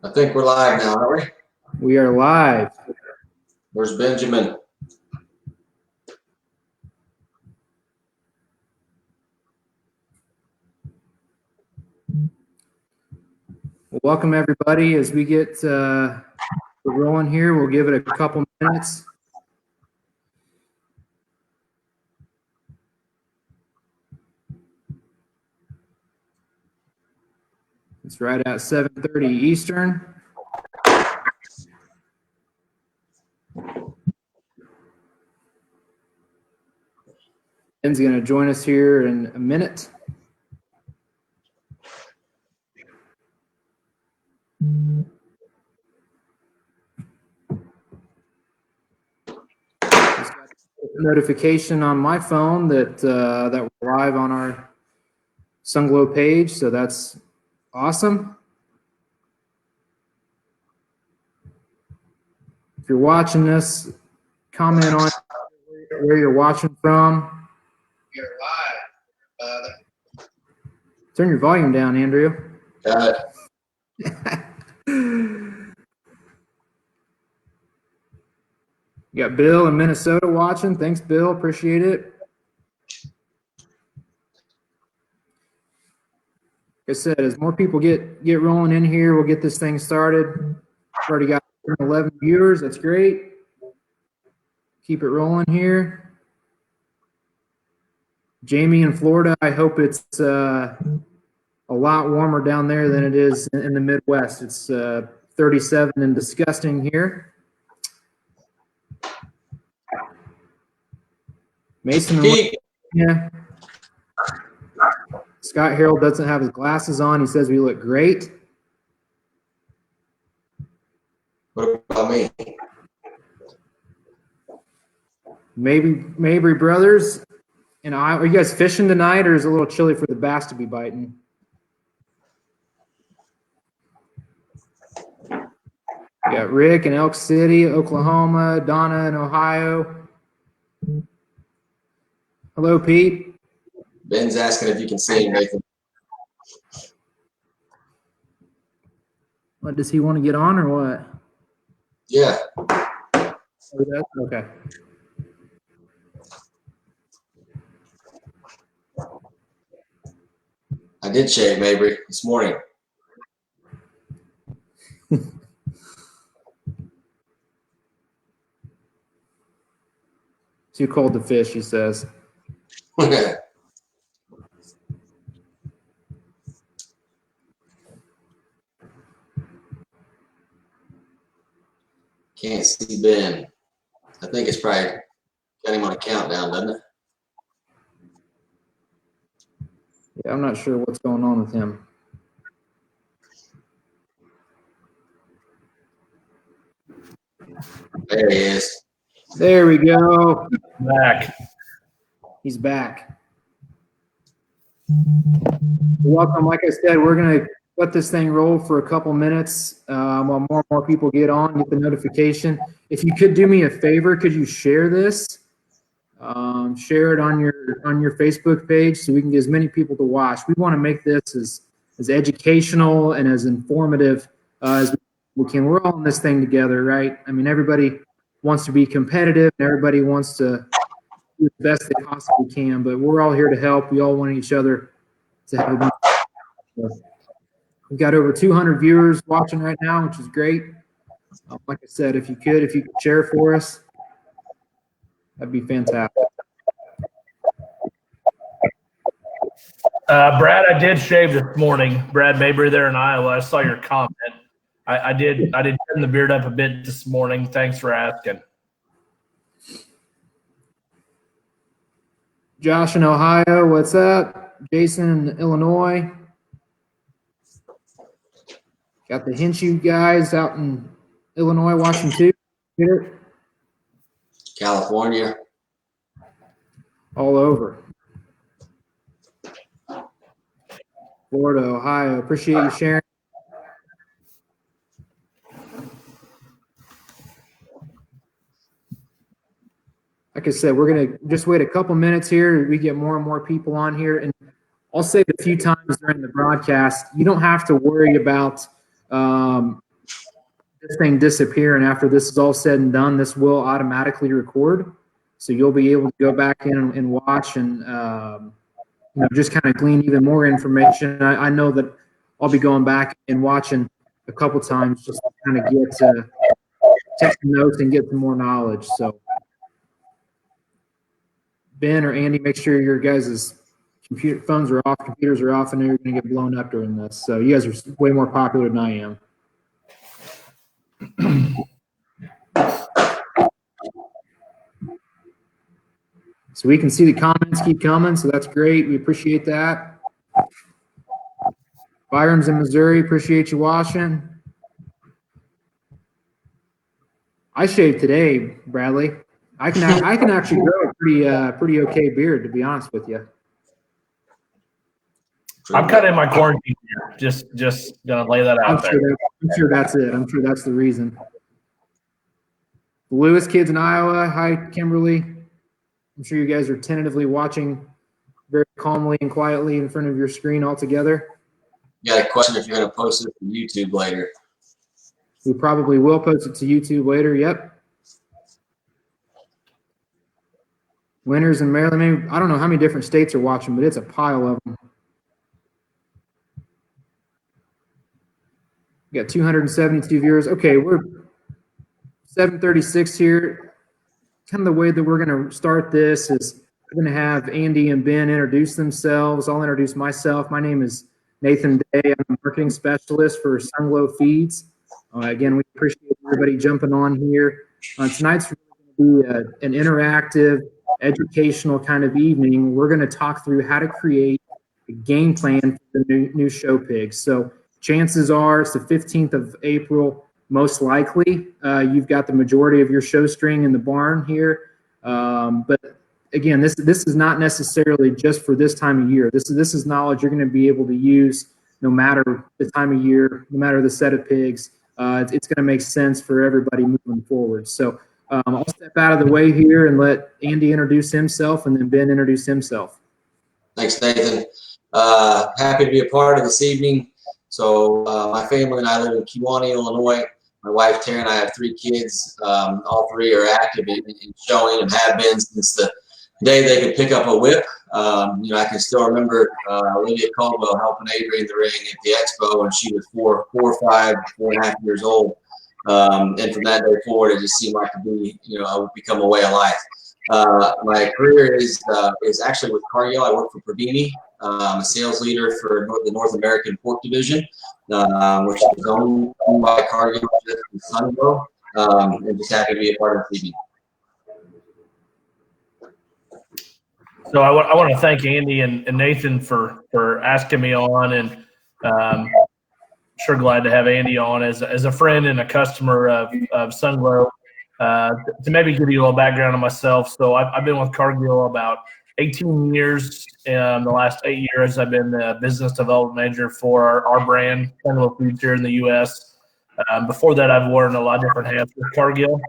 I think we're live now, aren't we? We are live. Where's Benjamin? Well, welcome everybody. As we get rolling here, we'll give it a couple minutes. It's right at 7:30 Eastern. Ben's going to join us here in a minute. Just got a notification on my phone that that we're live on our Sunglo page, so that's awesome. If you're watching this, comment on where you're watching from. You're live. Turn your volume down, Andrew. Got it. You got Bill in Minnesota watching. Thanks, Bill. Appreciate it. Like I said, as more people get rolling in here, we'll get this thing started. We've already got 11 viewers. That's great. Keep it rolling here. Jamie in Florida, I hope it's a lot warmer down there than it is in the Midwest. It's 37 and disgusting here. Mason, yeah. Scott Harold doesn't have his glasses on. He says we look great. What about me? Mabry Brothers. And are you guys fishing tonight, or is it a little chilly for the bass to be biting? We got Rick in Elk City, Oklahoma, Donna in Ohio. Hello, Pete. Ben's asking if you can see him, Nathan. What, does he want to get on or what? Yeah. Okay. I did shave Mabry this morning. Too cold to fish, he says. Can't see Ben. I think it's probably got him on a countdown, doesn't it? Yeah, I'm not sure what's going on with him. There he is. There we go. Back. He's back. Welcome. Like I said, we're going to let this thing roll for a couple minutes while more and more people get on, get the notification. If you could do me a favor, could you share this? Share it on your Facebook page so we can get as many people to watch. We want to make this as educational and as informative as we can. We're all in this thing together, right? I mean, everybody wants to be competitive and everybody wants to do the best they possibly can, but we're all here to help. We all want each other to have a bunch of stuff. We've got over 200 viewers watching right now, which is great. Like I said, if you could share for us, that'd be fantastic. Brad, I did shave this morning. Brad Mabry there in Iowa. I saw your comment. I did trim the beard up a bit this morning. Thanks for asking. Josh in Ohio, what's up? Jason in Illinois. Got the Hinshu guys out in Illinois watching too. Here. California. All over. Florida, Ohio. Appreciate you sharing. Like I said, we're going to just wait a couple minutes here. We get more and more people on here. And I'll say it a few times during the broadcast, you don't have to worry about this thing disappear, and after this is all said and done, this will automatically record. So you'll be able to go back in and watch and just kind of glean even more information. I know that I'll be going back and watching a couple times just to kind of take some notes and get some more knowledge. So Ben or Andy, make sure your guys' phones are off, computers are off, and you're going to get blown up during this. So you guys are way more popular than I am. So we can see the comments keep coming, so that's great. We appreciate that. Byron's in Missouri, appreciate you watching. I shaved today, Bradley. I can actually grow a pretty okay beard, to be honest with you. I'm kind of in my quarantine here. Just gonna lay that out there. I'm sure that's it. I'm sure that's the reason. The Lewis kids in Iowa. Hi, Kimberly. I'm sure you guys are tentatively watching very calmly and quietly in front of your screen all together. You got a question if you're going to post it to YouTube later. We probably will post it to YouTube later. Yep. Winners in Maryland. I don't know how many different states are watching, but it's a pile of them. We got 272 viewers. Okay, we're 7:36 here. Kind of the way that we're going to start this is we're going to have Andy and Ben introduce themselves. I'll introduce myself. My name is Nathan Day. I'm a marketing specialist for Sunglo Feeds. Again, we appreciate everybody jumping on here. Tonight's really going to be an interactive, educational kind of evening. We're going to talk through how to create a game plan for the new show pigs. So chances are it's the 15th of April. Most likely, you've got the majority of your show string in the barn here. But again, this is not necessarily just for this time of year. This is knowledge you're going to be able to use no matter the time of year, no matter the set of pigs. It's going to make sense for everybody moving forward. So I'll step out of the way here and let Andy introduce himself, and then Ben introduce himself. Thanks, Nathan. Happy to be a part of this evening. So my family and I live in Kewanee, Illinois. My wife, Terry, and I have 3 kids. All 3 are active in showing and have been since the day they could pick up a whip. I can still remember Olivia Caldwell helping Avery in the ring at the expo when she was 4 or 5, 4.5 years old. And from that day forward, it just seemed like I would become a way of life. My career is actually with Cargill. I work for Provini. I'm a sales leader for the North American Pork Division, which is owned by Cargill in Sunglo, and just happy to be a part of the TV. So I want to thank Andy and Nathan for asking me on, and sure glad to have Andy on as a friend and a customer of Sunglo. To maybe give you a little background on myself, so I've been with Cargill about 18 years. In the last 8 years, I've been the business development manager for our brand, Sunglo Foods, here in the U.S. Before that, I've worn a lot of different hats with Cargill.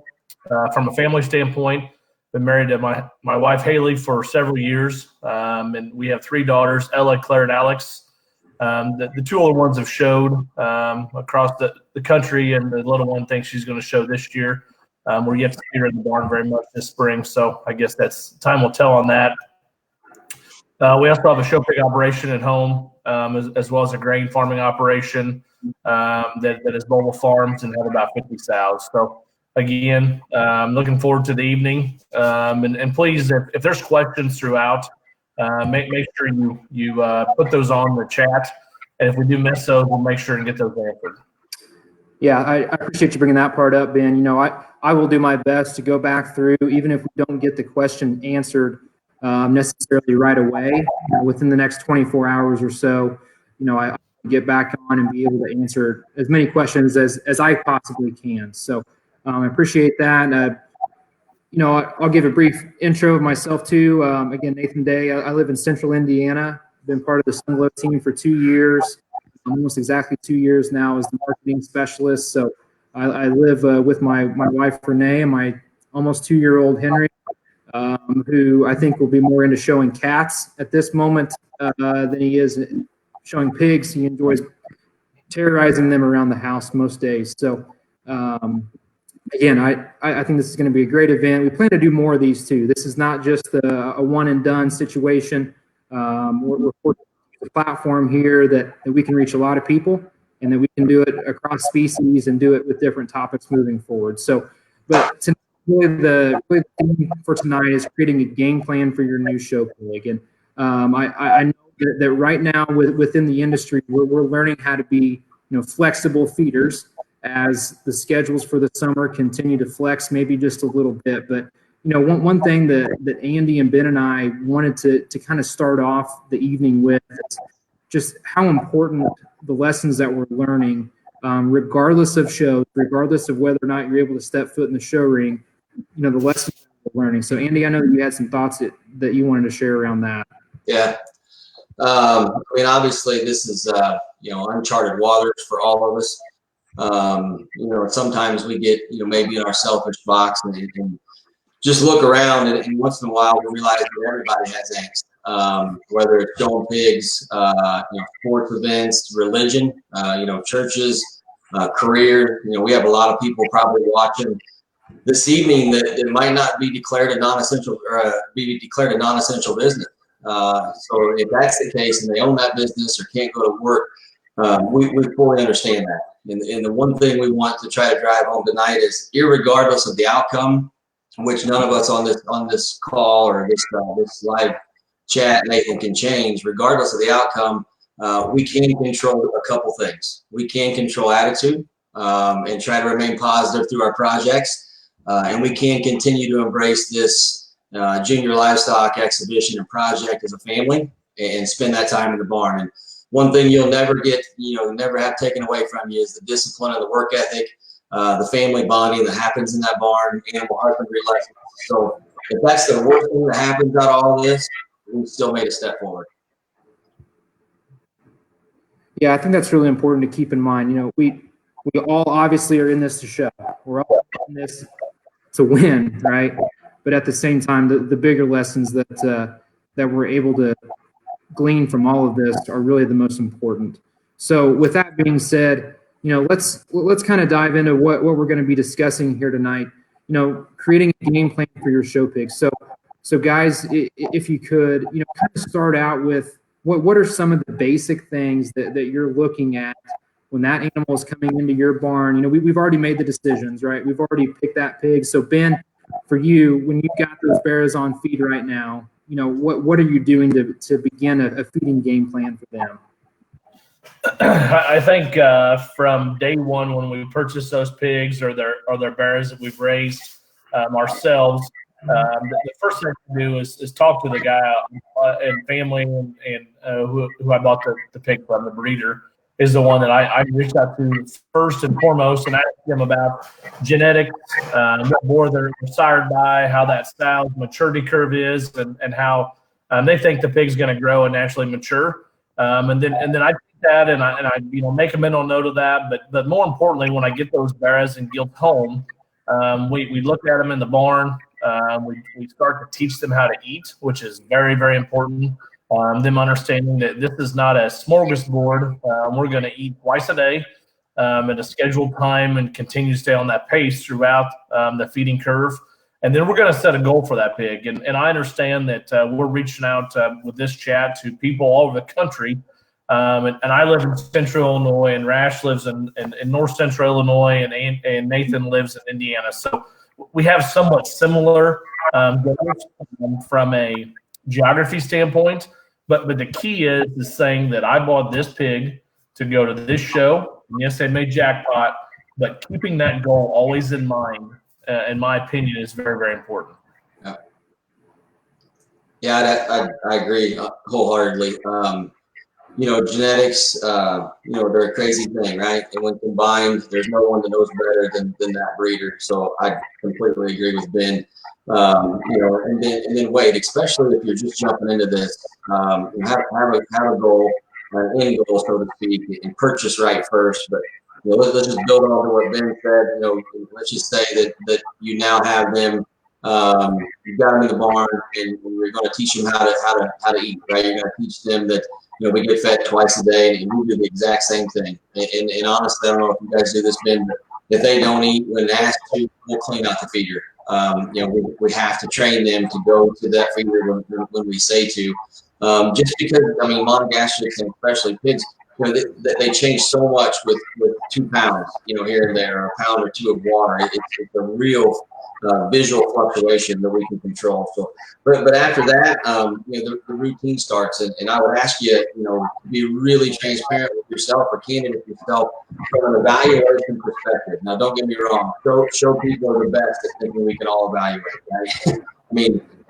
From a family standpoint, been married to my wife, Haley, for several years, and we have 3 daughters, Ella, Claire, and Alex. The 2 older ones have showed across the country, and the little one thinks she's going to show this year. We're yet to see her in the barn very much this spring, so I guess time will tell on that. We also have a show pig operation at home, as well as a grain farming operation that is mobile farms and have about 50 sows. So again, looking forward to the evening. And please, if there's questions throughout, make sure you put those on the chat. And if we do miss those, we'll make sure and get those answered. Yeah, I appreciate you bringing that part up, Ben. I will do my best to go back through, even if we don't get the question answered necessarily right away. Within the next 24 hours or so, I get back on and be able to answer as many questions as I possibly can. So I appreciate that. I'll give a brief intro of myself too. Again, Nathan Day. I live in Central Indiana. Been part of the Sunglo team for 2 years. Almost exactly 2 years now as the marketing specialist. So I live with my wife Renee and my almost 2-year-old Henry, who I think will be more into showing cats at this moment than he is showing pigs. He enjoys terrorizing them around the house most days. So Again, I think this is going to be a great event. We plan to do more of these too. This is not just a one and done situation. We're fortunate to use a platform here that we can reach a lot of people, and that we can do it across species and do it with different topics moving forward. So, but really the theme for tonight is creating a game plan for your new show pig. And I know that right now within the industry, we're learning how to be flexible feeders as the schedules for the summer continue to flex maybe just a little bit. But one thing that Andy and Ben and I wanted to kind of start off the evening with is just how important the lessons that we're learning, regardless of shows, regardless of whether or not you're able to step foot in the show ring, the lessons that we're learning. So Andy, I know that you had some thoughts that you wanted to share around that. Yeah. I mean, obviously this is, uncharted waters for all of us. Sometimes we get, maybe in our selfish box and just look around and once in a while we realize that everybody has angst, whether it's showing pigs, sports events, religion, churches, career. We have a lot of people probably watching this evening that might not be declared a non-essential business. So if that's the case and they own that business or can't go to work, we fully understand that. And the one thing we want to try to drive home tonight is, irregardless of the outcome, which none of us on this call or this live chat, Nathan, can change. Regardless of the outcome, we can control a couple things. We can control attitude and try to remain positive through our projects, and we can continue to embrace this junior livestock exhibition and project as a family and spend that time in the barn. And one thing you'll never get, never have taken away from you is the discipline and the work ethic, the family bonding that happens in that barn, animal husbandry lessons. So if that's the worst thing that happens out of all this, we still made a step forward. Yeah, I think that's really important to keep in mind. We all obviously are in this to show. We're all in this to win, right? But at the same time, the bigger lessons that we're able to glean from all of this are really the most important. So with that being said, let's kind of dive into what we're going to be discussing here tonight. Creating a game plan for your show pigs. So guys, if you could, kind of start out with what are some of the basic things that you're looking at when that animal is coming into your barn. We've already made the decisions, right? We've already picked that pig. So Ben, for you, when you've got those bears on feed right now, what are you doing to begin a feeding game plan for them? I think from day one, when we purchase those pigs or their bears that we've raised ourselves, the first thing to do is talk to the guy and family and who I bought the pig from. The breeder is the one that I reached out to first and foremost and asked them about genetics, what more they're sired by, how that sow's maturity curve is, and how they think the pig's going to grow and naturally mature. And then I take that and I make a mental note of that. But more importantly, when I get those bears and gilts home, we look at them in the barn. We start to teach them how to eat, which is very, very important. Them understanding that this is not a smorgasbord. We're going to eat twice a day at a scheduled time and continue to stay on that pace throughout the feeding curve. And then we're going to set a goal for that pig. And I understand that we're reaching out with this chat to people all over the country. And I live in Central Illinois, and Rash lives in North Central Illinois, and Nathan lives in Indiana. So we have somewhat similar goals from a geography standpoint. But the key is saying that I bought this pig to go to this show. And yes, they made jackpot, but keeping that goal always in mind, in my opinion, is very, very important. Yeah, I agree wholeheartedly. Genetics, they're a crazy thing, right? And when combined, there's no one that knows better than that breeder. So I completely agree with Ben. And then wait, especially if you're just jumping into this, have a goal, an end goal, so to speak, and purchase right first. But let's just build on to what Ben said. Let's just say that you now have them. You've got them in the barn, and you're going to teach them how to eat. Right? You're going to teach them that we get fed twice a day, and we do the exact same thing. And honestly, I don't know if you guys do this, Ben, but if they don't eat when asked to, we'll clean out the feeder. We have to train them to go to that feeder when we say to. Just because, monogastrics and especially pigs, they change so much with 2 pounds, here and there, or a pound or 2 of water. It's a real visual fluctuation that we can control. So, but after that, the routine starts, and I would ask you, to be really transparent with yourself or candid with yourself from an evaluation perspective. Now, don't get me wrong, show people the best at thinking we can all evaluate, right?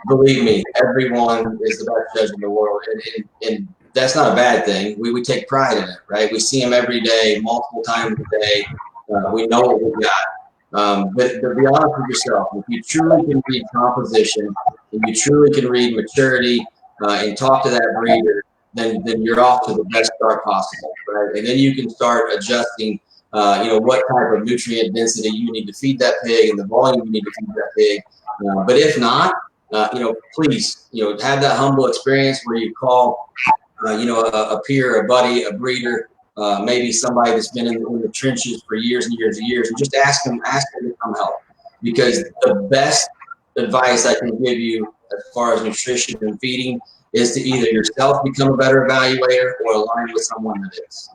Believe me, everyone is the best judge in the world, and that's not a bad thing. We take pride in it, right? We see them every day, multiple times a day. We know what we got. But to be honest with yourself, if you truly can read composition, and you truly can read maturity, and talk to that breeder, then you're off to the best start possible, right? And then you can start adjusting, what type of nutrient density you need to feed that pig and the volume you need to feed that pig. But if not, please, have that humble experience where you call, a peer, a buddy, a breeder, maybe somebody that's been in the trenches for years and years and years, and just ask them to come help. Because the best advice I can give you as far as nutrition and feeding is to either yourself become a better evaluator or align with someone that is.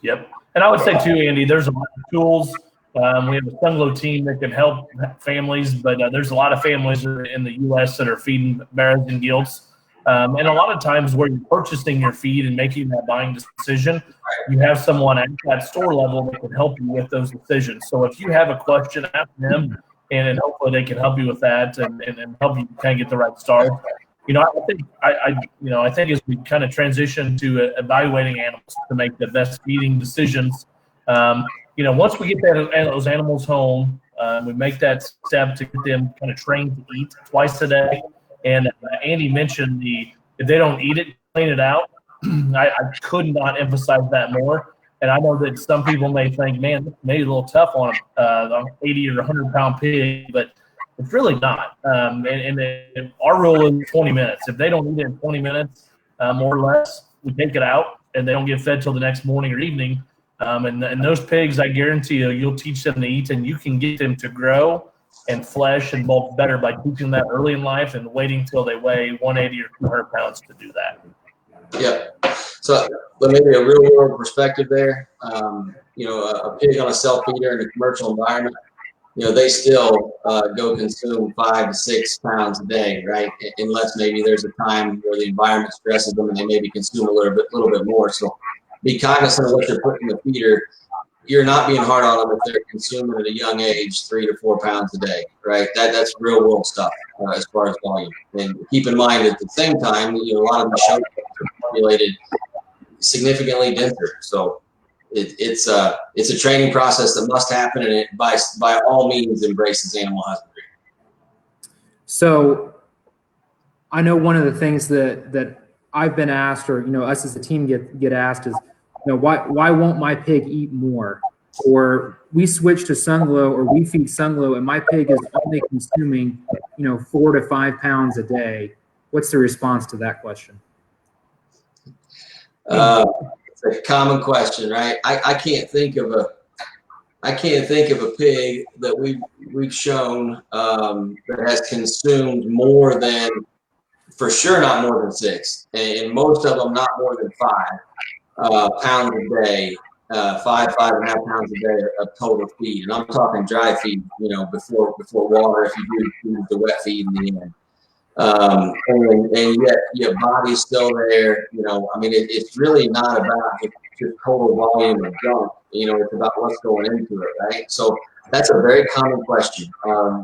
Yep. And I would say too, Andy, there's a lot of tools. We have a Sunglo team that can help families, but there's a lot of families in the U.S. that are feeding bears and gilts. And a lot of times where you're purchasing your feed and making that buying decision, you have someone at that store level that can help you with those decisions. So if you have a question, ask them, and hopefully they can help you with that and help you kind of get the right start. I think as we kind of transition to evaluating animals to make the best feeding decisions, once we get those animals home, we make that step to get them kind of trained to eat twice a day. And Andy mentioned if they don't eat it, clean it out. I could not emphasize that more. And I know that some people may think, man, this may be a little tough on an 80 or 100-pound pig, but it's really not. And our rule is 20 minutes. If they don't eat it in 20 minutes, more or less, we take it out, and they don't get fed till the next morning or evening. And those pigs, I guarantee you'll teach them to eat, and you can get them to grow and flesh and bulk better by teaching that early in life and waiting till they weigh 180 or 200 pounds to do that. Yeah. So maybe a real world perspective there. A pig on a self-feeder in a commercial environment, they still go consume 5 to 6 pounds a day, right? Unless maybe there's a time where the environment stresses them and they maybe consume a little bit more. So be cognizant of what you're putting in the feeder. You're not being hard on them if they're consuming at a young age 3 to 4 pounds a day, right? That's real world stuff as far as volume. And keep in mind at the same time, a lot of the shows are formulated significantly denser. So it's a training process that must happen, and it by all means embraces animal husbandry. So I know one of the things that I've been asked, or us as a team get asked is, why won't my pig eat more? Or we switch to Sunglo, or we feed Sunglo, and my pig is only consuming 4 to 5 pounds a day. What's the response to that question? It's a common question, right? I can't think of a pig that we've shown that has consumed more than, for sure not more than 6, and most of them not more than 5 pounds a day, 5.5 pounds a day of total feed. And I'm talking dry feed, before water, if you do the wet feed in the end. And yet your body's still there. It's really not about just total volume of junk. It's about what's going into it, right? So that's a very common question.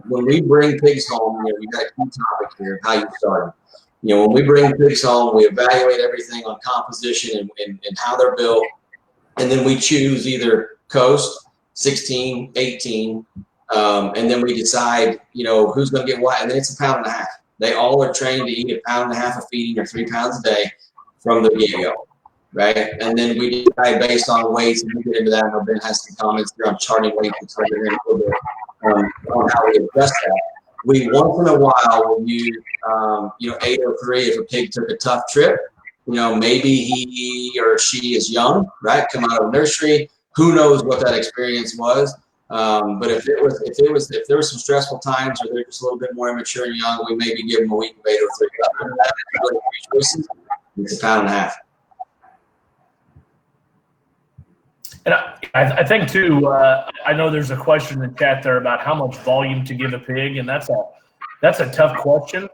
When we bring pigs home, we got a key topic here of how you start them. When we bring pigs home, we evaluate everything on composition and how they're built, and then we choose either coast, 16, 18, and then we decide, who's going to get what, and then it's 1.5 pounds. They all are trained to eat 1.5 pounds of feeding or 3 pounds a day from the get-go, right? And then we decide based on weights, and we'll get into that. I know Ben has some comments here on charting weights and stuff here in a little bit on how we adjust that. We once in a while will use, 803 if a pig took a tough trip. Maybe he or she is young, right? Come out of nursery, who knows what that experience was. But if there was some stressful times, or they're just a little bit more immature and young, we maybe give them a week of 8 or 3. Other than that, really three choices, it's 1.5 pounds. And I think too, I know there's a question in the chat there about how much volume to give a pig, and that's a tough question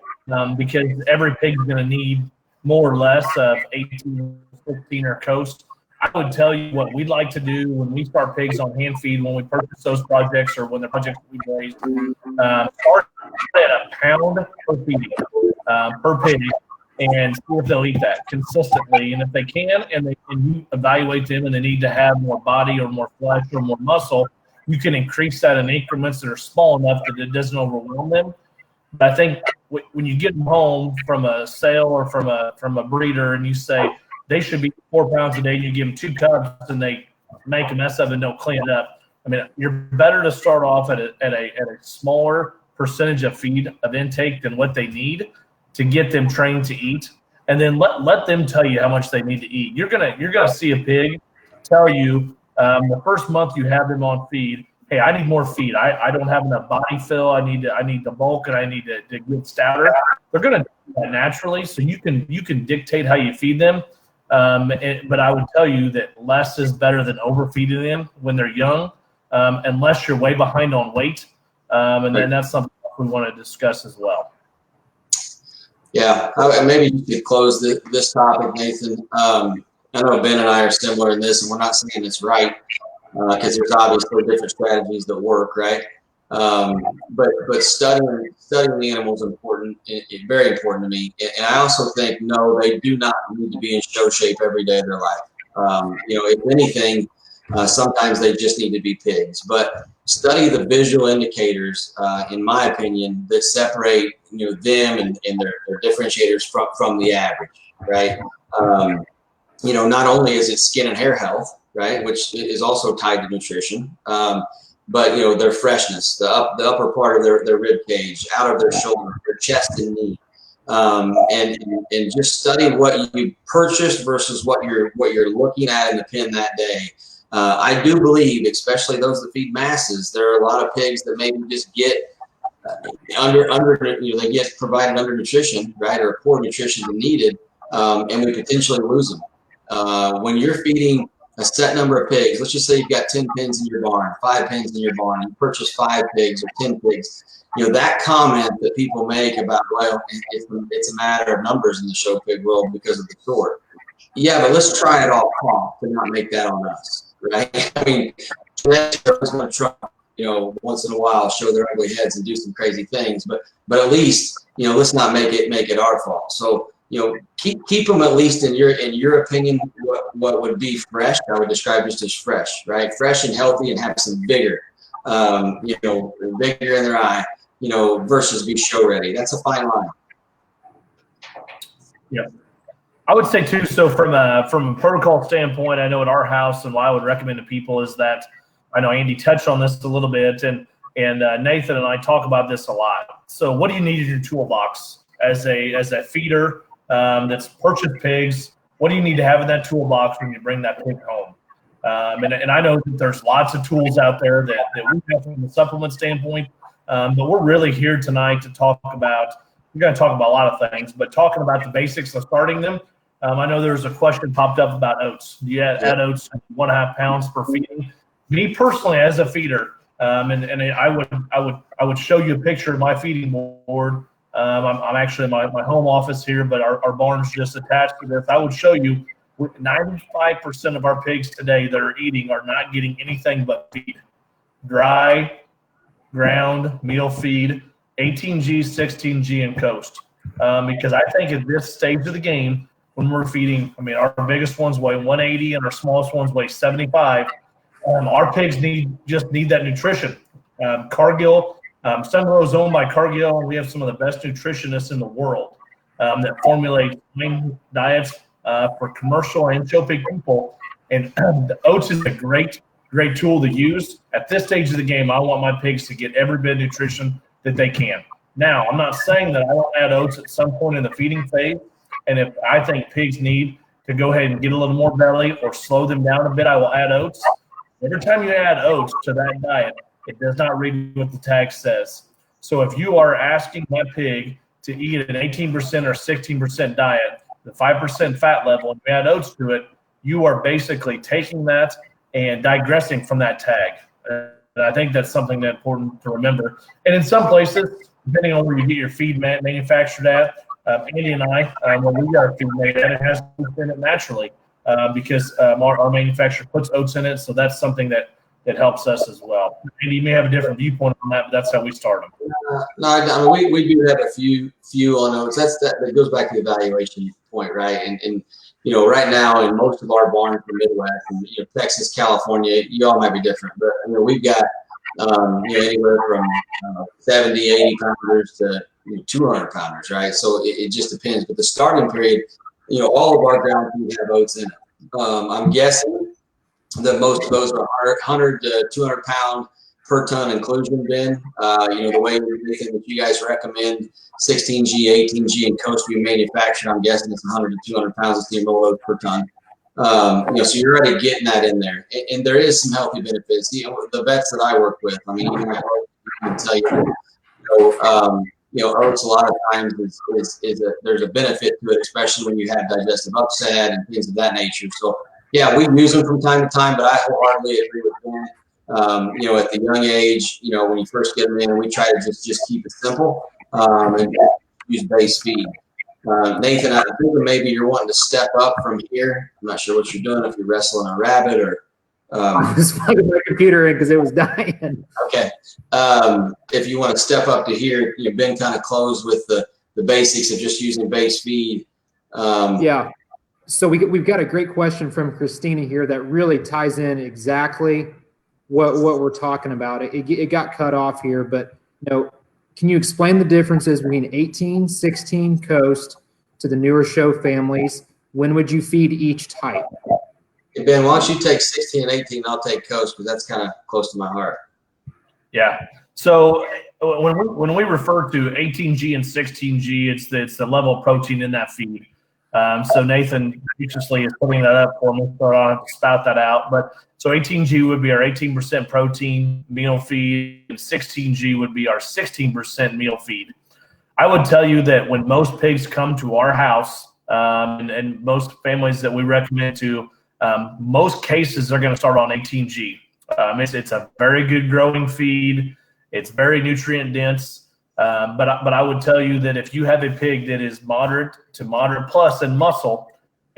because every pig's going to need more or less of 18, 16 or coast. I would tell you what we'd like to do when we start pigs on hand feed, when we purchase those projects or when the projects we raise, start at a pound per feeding per pig, and see if they'll eat that consistently. And if they can, and you evaluate them and they need to have more body or more flesh or more muscle, you can increase that in increments that are small enough that it doesn't overwhelm them. But I think when you get them home from a sale or from a breeder and you say they should be 4 pounds a day, and you give them 2 cubs and they make a mess of it and don't clean it up, I mean, you're better to start off at a smaller percentage of feed of intake than what they need to get them trained to eat, and then let them tell you how much they need to eat. You're gonna see a pig tell you the first month you have them on feed, hey, I need more feed. I don't have enough body fill. I need the bulk, and I need to get stouter. They're gonna do that naturally, so you can dictate how you feed them. But I would tell you that less is better than overfeeding them when they're young, unless you're way behind on weight, and then that's something we want to discuss as well. Yeah, maybe you could close this topic, Nathan. I know Ben and I are similar in this, and we're not saying it's right because there's obviously different strategies that work, right? But studying the animals is important, very important to me. And I also think, no, they do not need to be in show shape every day of their life. If anything, sometimes they just need to be pigs. But study the visual indicators, in my opinion, that separate them and their differentiators from the average, right? Not only is it skin and hair health, right, which is also tied to nutrition, but their freshness, the upper part of their rib cage, out of their shoulder, their chest and knee, and just study what you purchased versus what you're looking at in the pen that day. I do believe, especially those that feed masses, there are a lot of pigs that maybe just get they get provided under nutrition, right, or poor nutrition than needed, and we potentially lose them. When you're feeding a set number of pigs, let's just say you've got 10 pens in your barn, 5 pens in your barn, and you purchase 5 pigs or 10 pigs, that comment that people make about, well, it's a matter of numbers in the show pig world because of the sort. Yeah, but let's try it all off to not make that on us, right? I mean, everyone's going to try, once in a while, show their ugly heads and do some crazy things, but at least, let's not make it our fault. So, keep them at least in your opinion, what would be fresh. I would describe just as fresh, right? Fresh and healthy and have some vigor, vigor in their eye, versus be show ready. That's a fine line. Yeah. I would say too, so from a protocol standpoint, I know at our house, and what I would recommend to people is that, I know Andy touched on this a little bit, and Nathan and I talk about this a lot. So what do you need in your toolbox as a feeder that's purchased pigs? What do you need to have in that toolbox when you bring that pig home? And I know that there's lots of tools out there that we have from the supplement standpoint, but we're really here tonight to talk about, we're going to talk about a lot of things, but talking about the basics of starting them. I know there's a question popped up about oats. Do you add oats 1.5 pounds per feeding? Me personally, as a feeder, and I would show you a picture of my feeding board. I'm actually in my home office here, but our barn's just attached to this. I would show you 95% of our pigs today that are eating are not getting anything but feed. Dry, ground, meal feed, 18G, 16G, and coast. Because I think at this stage of the game, when we're feeding, I mean, our biggest ones weigh 180 and our smallest ones weigh 75. Our pigs need that nutrition. Cargill, Sunglo is owned by Cargill, and we have some of the best nutritionists in the world that formulate diets for commercial and show pig people. And the oats is a great tool to use. At this stage of the game, I want my pigs to get every bit of nutrition that they can. Now, I'm not saying that I don't add oats at some point in the feeding phase, and if I think pigs need to go ahead and get a little more belly or slow them down a bit, I will add oats. Every time you add oats to that diet, it does not read what the tag says. So if you are asking that pig to eat an 18% or 16% diet, the 5% fat level, and you add oats to it, you are basically taking that and digressing from that tag. And I think that's something that's important to remember. And in some places, depending on where you get your feed manufactured at, Andy and I, when we got our feed made at, it has oats in it naturally because our manufacturer puts oats in it. So that's something that helps us as well. Andy, you may have a different viewpoint on that, but that's how we start them. No, I mean, we do have a few on oats. That goes back to the evaluation point, right? And you know, right now in most of our barns in the Midwest, and you know, Texas, California, you all might be different, but you know, we've got you know, anywhere from 70, 80 pounders to 200 pounders, right? So it just depends. But the starting period, you know, all of our ground feed have oats in it. I'm guessing that most of those are 100 to 200 pound per ton inclusion bin. You know, the way that you guys recommend 16G, 18G, and coast to be manufactured, I'm guessing it's 100 to 200 pounds of steamroll load per ton. You know, so you're already getting that in there, and there is some healthy benefits. You know, the vets that I work with, I mean, even my can tell you, you know, oats a lot of times there's a benefit to it, especially when you have digestive upset and things of that nature. So yeah, we use them from time to time, but I wholeheartedly agree with Ben. You know, at the young age, you know, when you first get them in, we try to just keep it simple and use base feed. Nathan, I think maybe you're wanting to step up from here. I'm not sure what you're doing, if you're wrestling a rabbit or. I was plugging my computer in because it was dying. Okay. If you want to step up to here, you've been kind of closed with the basics of just using base feed. Yeah. So we've got a great question from Christina here that really ties in exactly what we're talking about. It got cut off here, but you know, can you explain the differences between 18, 16 coast to the newer show families? When would you feed each type? Hey Ben, why don't you take 16 and 18? I'll take coast because that's kind of close to my heart. Yeah. So when we refer to 18G and 16G, it's the level of protein in that feed. So Nathan graciously is putting that up for me, so I don't have to spout that out. But so 18G would be our 18% protein meal feed, and 16G would be our 16% meal feed. I would tell you that when most pigs come to our house, and most families that we recommend to, most cases they're going to start on 18G. It's a very good growing feed. It's very nutrient dense. But I would tell you that if you have a pig that is moderate to moderate plus in muscle,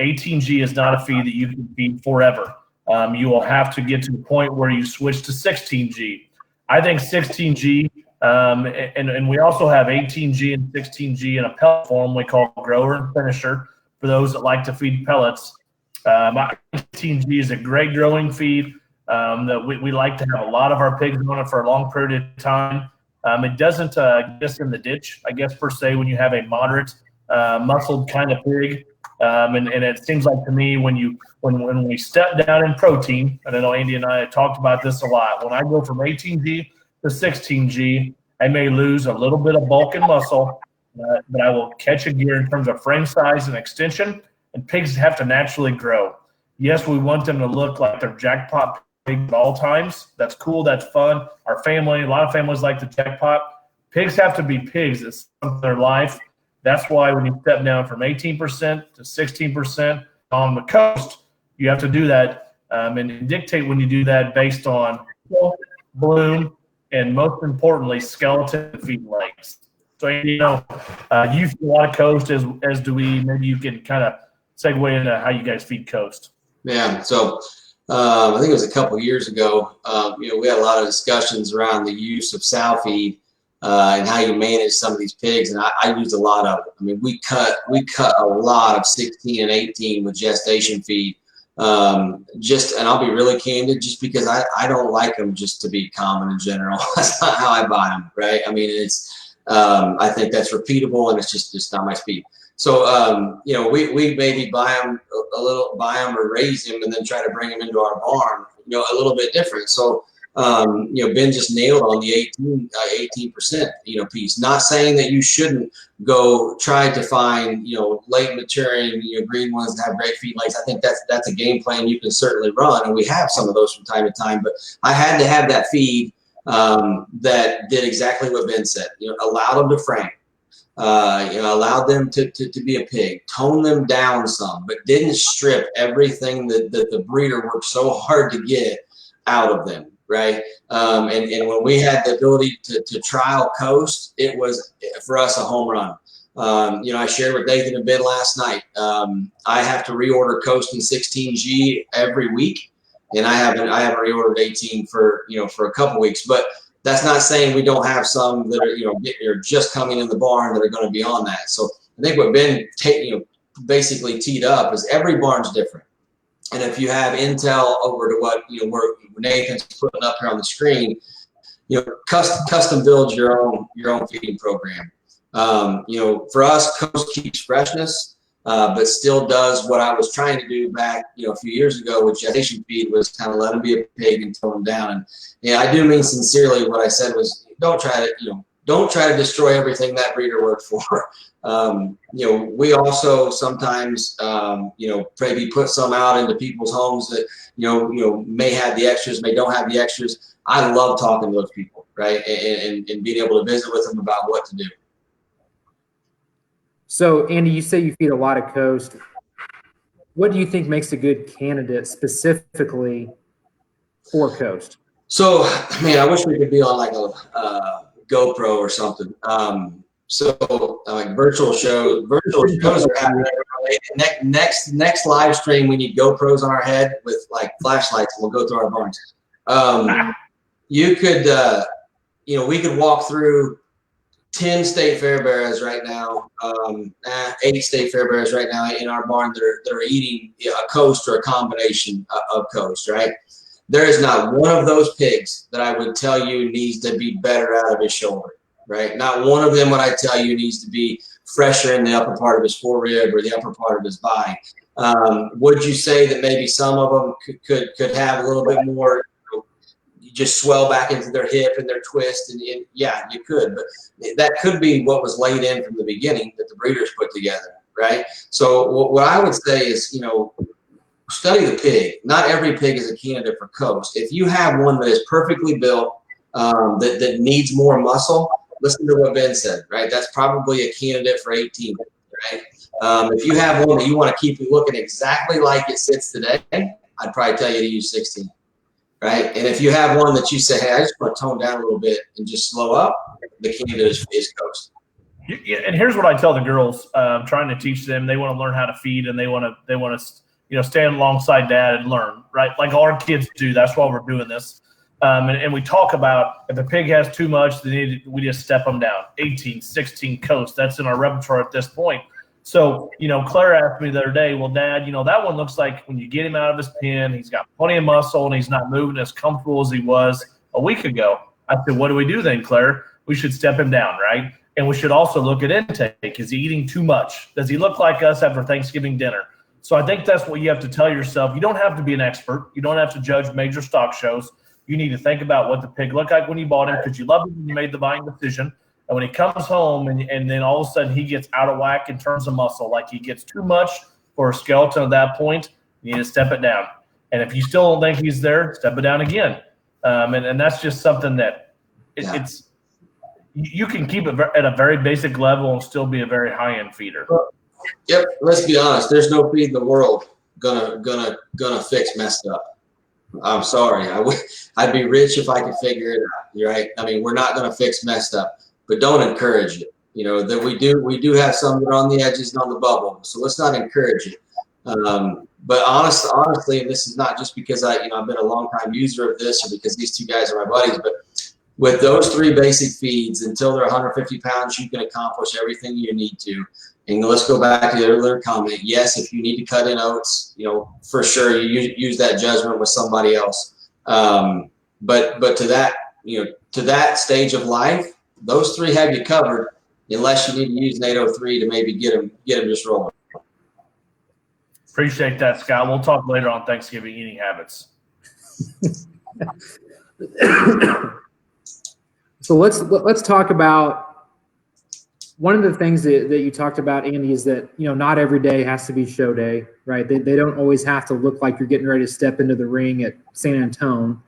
18G is not a feed that you can feed forever. You will have to get to the point where you switch to 16G. I think 16G, and we also have 18G and 16G in a pellet form we call grower and finisher for those that like to feed pellets. 18G is a great growing feed that we like to have a lot of our pigs on it for a long period of time. It doesn't get us in the ditch, I guess, per se, when you have a moderate muscled kind of pig. And it seems like to me when we step down in protein, and I know Andy and I have talked about this a lot, when I go from 18G to 16G, I may lose a little bit of bulk and muscle, but I will catch a gear in terms of frame size and extension, and pigs have to naturally grow. Yes, we want them to look like they're jackpot pigs at all times. That's cool. That's fun. A lot of families like the jackpot. Pigs have to be pigs. It's some of their life. That's why when you step down from 18% to 16% on the coast, you have to do that and dictate when you do that based on bloom and, most importantly, skeleton feed legs. So, you know, you feed a lot of coast, as do we. Maybe you can kind of segue into how you guys feed coast. Yeah. So I think it was a couple of years ago. You know, we had a lot of discussions around the use of sow feed and how you manage some of these pigs, and I used a lot of it. I mean, we cut a lot of 16 and 18 with gestation feed. And I'll be really candid, just because I don't like them just to be common in general. That's not how I buy them, right? I mean, it's I think that's repeatable, and it's just not my speed. So you know, we maybe buy them or raise them, and then try to bring them into our barn, you know, a little bit different. So Ben just nailed on the 18%, piece. Not saying that you shouldn't go try to find, late maturing, green ones that have great feed legs. I think that's a game plan you can certainly run, and we have some of those from time to time. But I had to have that feed that did exactly what Ben said. Allowed them to frame. Allowed them to be a pig, tone them down some, but didn't strip everything that the breeder worked so hard to get out of them, right? And when we had the ability to trial Coast, it was for us a home run. I shared with Nathan and Ben last night. I have to reorder Coast in 16G every week, and I haven't reordered 18 for a couple weeks, but that's not saying we don't have some that are just coming in the barn that are going to be on that. So I think what Ben basically teed up is every barn's different. And if you have intel over to what where Nathan's putting up here on the screen, custom build your own feeding program. For us, Coast keeps freshness, but still does what I was trying to do back a few years ago with gestation feed, was kind of let him be a pig and tone him down. And I do mean sincerely what I said was don't try to destroy everything that breeder worked for. We also sometimes maybe put some out into people's homes that may have the extras, may don't have the extras. I love talking to those people, right, and being able to visit with them about what to do. So, Andy, you say you feed a lot of Coast. What do you think makes a good candidate specifically for Coast? So, man, I wish we could be on like a GoPro or something. Like virtual shows are happening. Next live stream, we need GoPros on our head with like flashlights, and we'll go through our barns. You could, we could walk through 10 state fair bears right now, 8 state fair bears right now in our barn that are eating a Coast or a combination of Coast, right? There is not one of those pigs that I would tell you needs to be better out of his shoulder, right? Not one of them would I tell you needs to be fresher in the upper part of his forerib or the upper part of his thigh. Would you say that maybe some of them could have a little bit more, just swell back into their hip and their twist, and yeah, you could, but that could be what was laid in from the beginning that the breeders put together, right? So what I would say is, study the pig. Not every pig is a candidate for Coast. If you have one that is perfectly built, that needs more muscle, listen to what Ben said, right? That's probably a candidate for 18, right? If you have one that you want to keep looking exactly like it sits today, I'd probably tell you to use 16. Right, and if you have one that you say, "Hey, I just want to tone down a little bit and just slow up," the candidate is Coast. Yeah, and here's what I tell the girls: trying to teach them, they want to learn how to feed, and they want to stand alongside dad and learn, right? Like our kids do. That's why we're doing this. And we talk about if a pig has too much, we just step them down. 18, 16 Coast. That's in our repertoire at this point. So, Claire asked me the other day, well, Dad, that one looks like when you get him out of his pen, he's got plenty of muscle and he's not moving as comfortable as he was a week ago. I said, what do we do then, Claire? We should step him down, right? And we should also look at intake. Is he eating too much? Does he look like us after Thanksgiving dinner? So I think that's what you have to tell yourself. You don't have to be an expert. You don't have to judge major stock shows. You need to think about what the pig looked like when you bought him because you loved him when you made the buying decision. And when he comes home and then all of a sudden he gets out of whack in terms of muscle, like he gets too much for a skeleton at that point, you need to step it down. And if you still don't think he's there, step it down again. And that's just something that it's you can keep it at a very basic level and still be a very high-end feeder. Yep. Let's be honest. There's no feed in the world gonna fix messed up. I'm sorry. I'd be rich if I could figure it out. You're right. I mean, we're not gonna fix messed up. But don't encourage it. That we do have some that are on the edges and on the bubble. So let's not encourage it. But honestly, and this is not just because I've been a long time user of this or because these two guys are my buddies, but with those 3 basic feeds, until they're 150 pounds, you can accomplish everything you need to. And let's go back to the earlier comment. Yes, if you need to cut in oats, for sure you use that judgment with somebody else. But to that stage of life, those 3 have you covered, unless you need to use an 803 to maybe get them just rolling. Appreciate that, Scott. We'll talk later on Thanksgiving eating habits. So let's talk about one of the things that you talked about, Andy, is that, not every day has to be show day, right? They don't always have to look like you're getting ready to step into the ring at San Antone.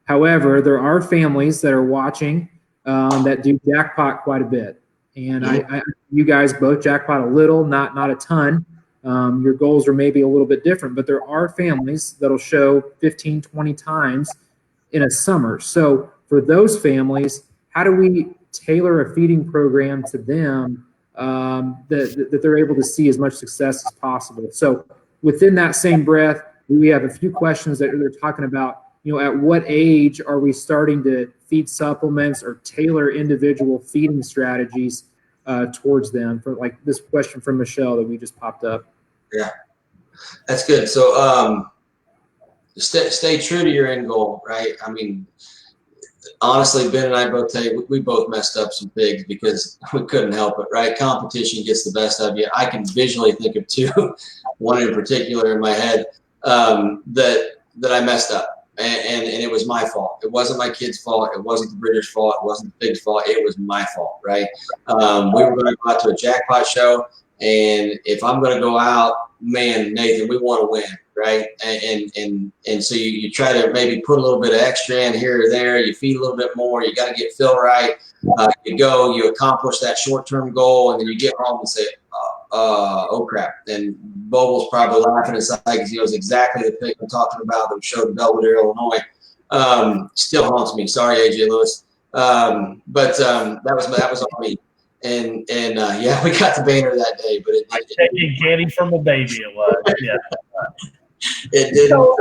However, there are families that are watching that do jackpot quite a bit. And you guys both jackpot a little, not a ton. Your goals are maybe a little bit different, but there are families that'll show 15, 20 times in a summer. So for those families, how do we tailor a feeding program to them that they're able to see as much success as possible? So within that same breath, we have a few questions that they're talking about. At what age are we starting to feed supplements or tailor individual feeding strategies towards them? For like this question from Michelle that we just popped up. Yeah, that's good. So stay true to your end goal, right? I mean, honestly, Ben and I both tell you, we both messed up some pigs because we couldn't help it, right? Competition gets the best of you. I can visually think of two, one in particular in my head, that I messed up. And it was my fault. It wasn't my kid's fault. It wasn't the breeder's fault. It wasn't the pig's fault. It was my fault, right? We were going to go out to a jackpot show. And if I'm going to go out, man, Nathan, we want to win, right? And so you try to maybe put a little bit of extra in here or there. You feed a little bit more. You got to get filled right. You accomplish that short-term goal, and then you get home and say, oh crap. And Bobell's probably laughing inside because he knows exactly the pig I'm talking about that was showed in Belvedere, Illinois. Still haunts me. Sorry, AJ Lewis. But that was on me. And yeah, we got the banner that day, but taking candy from a baby. It was, yeah. It didn't. So,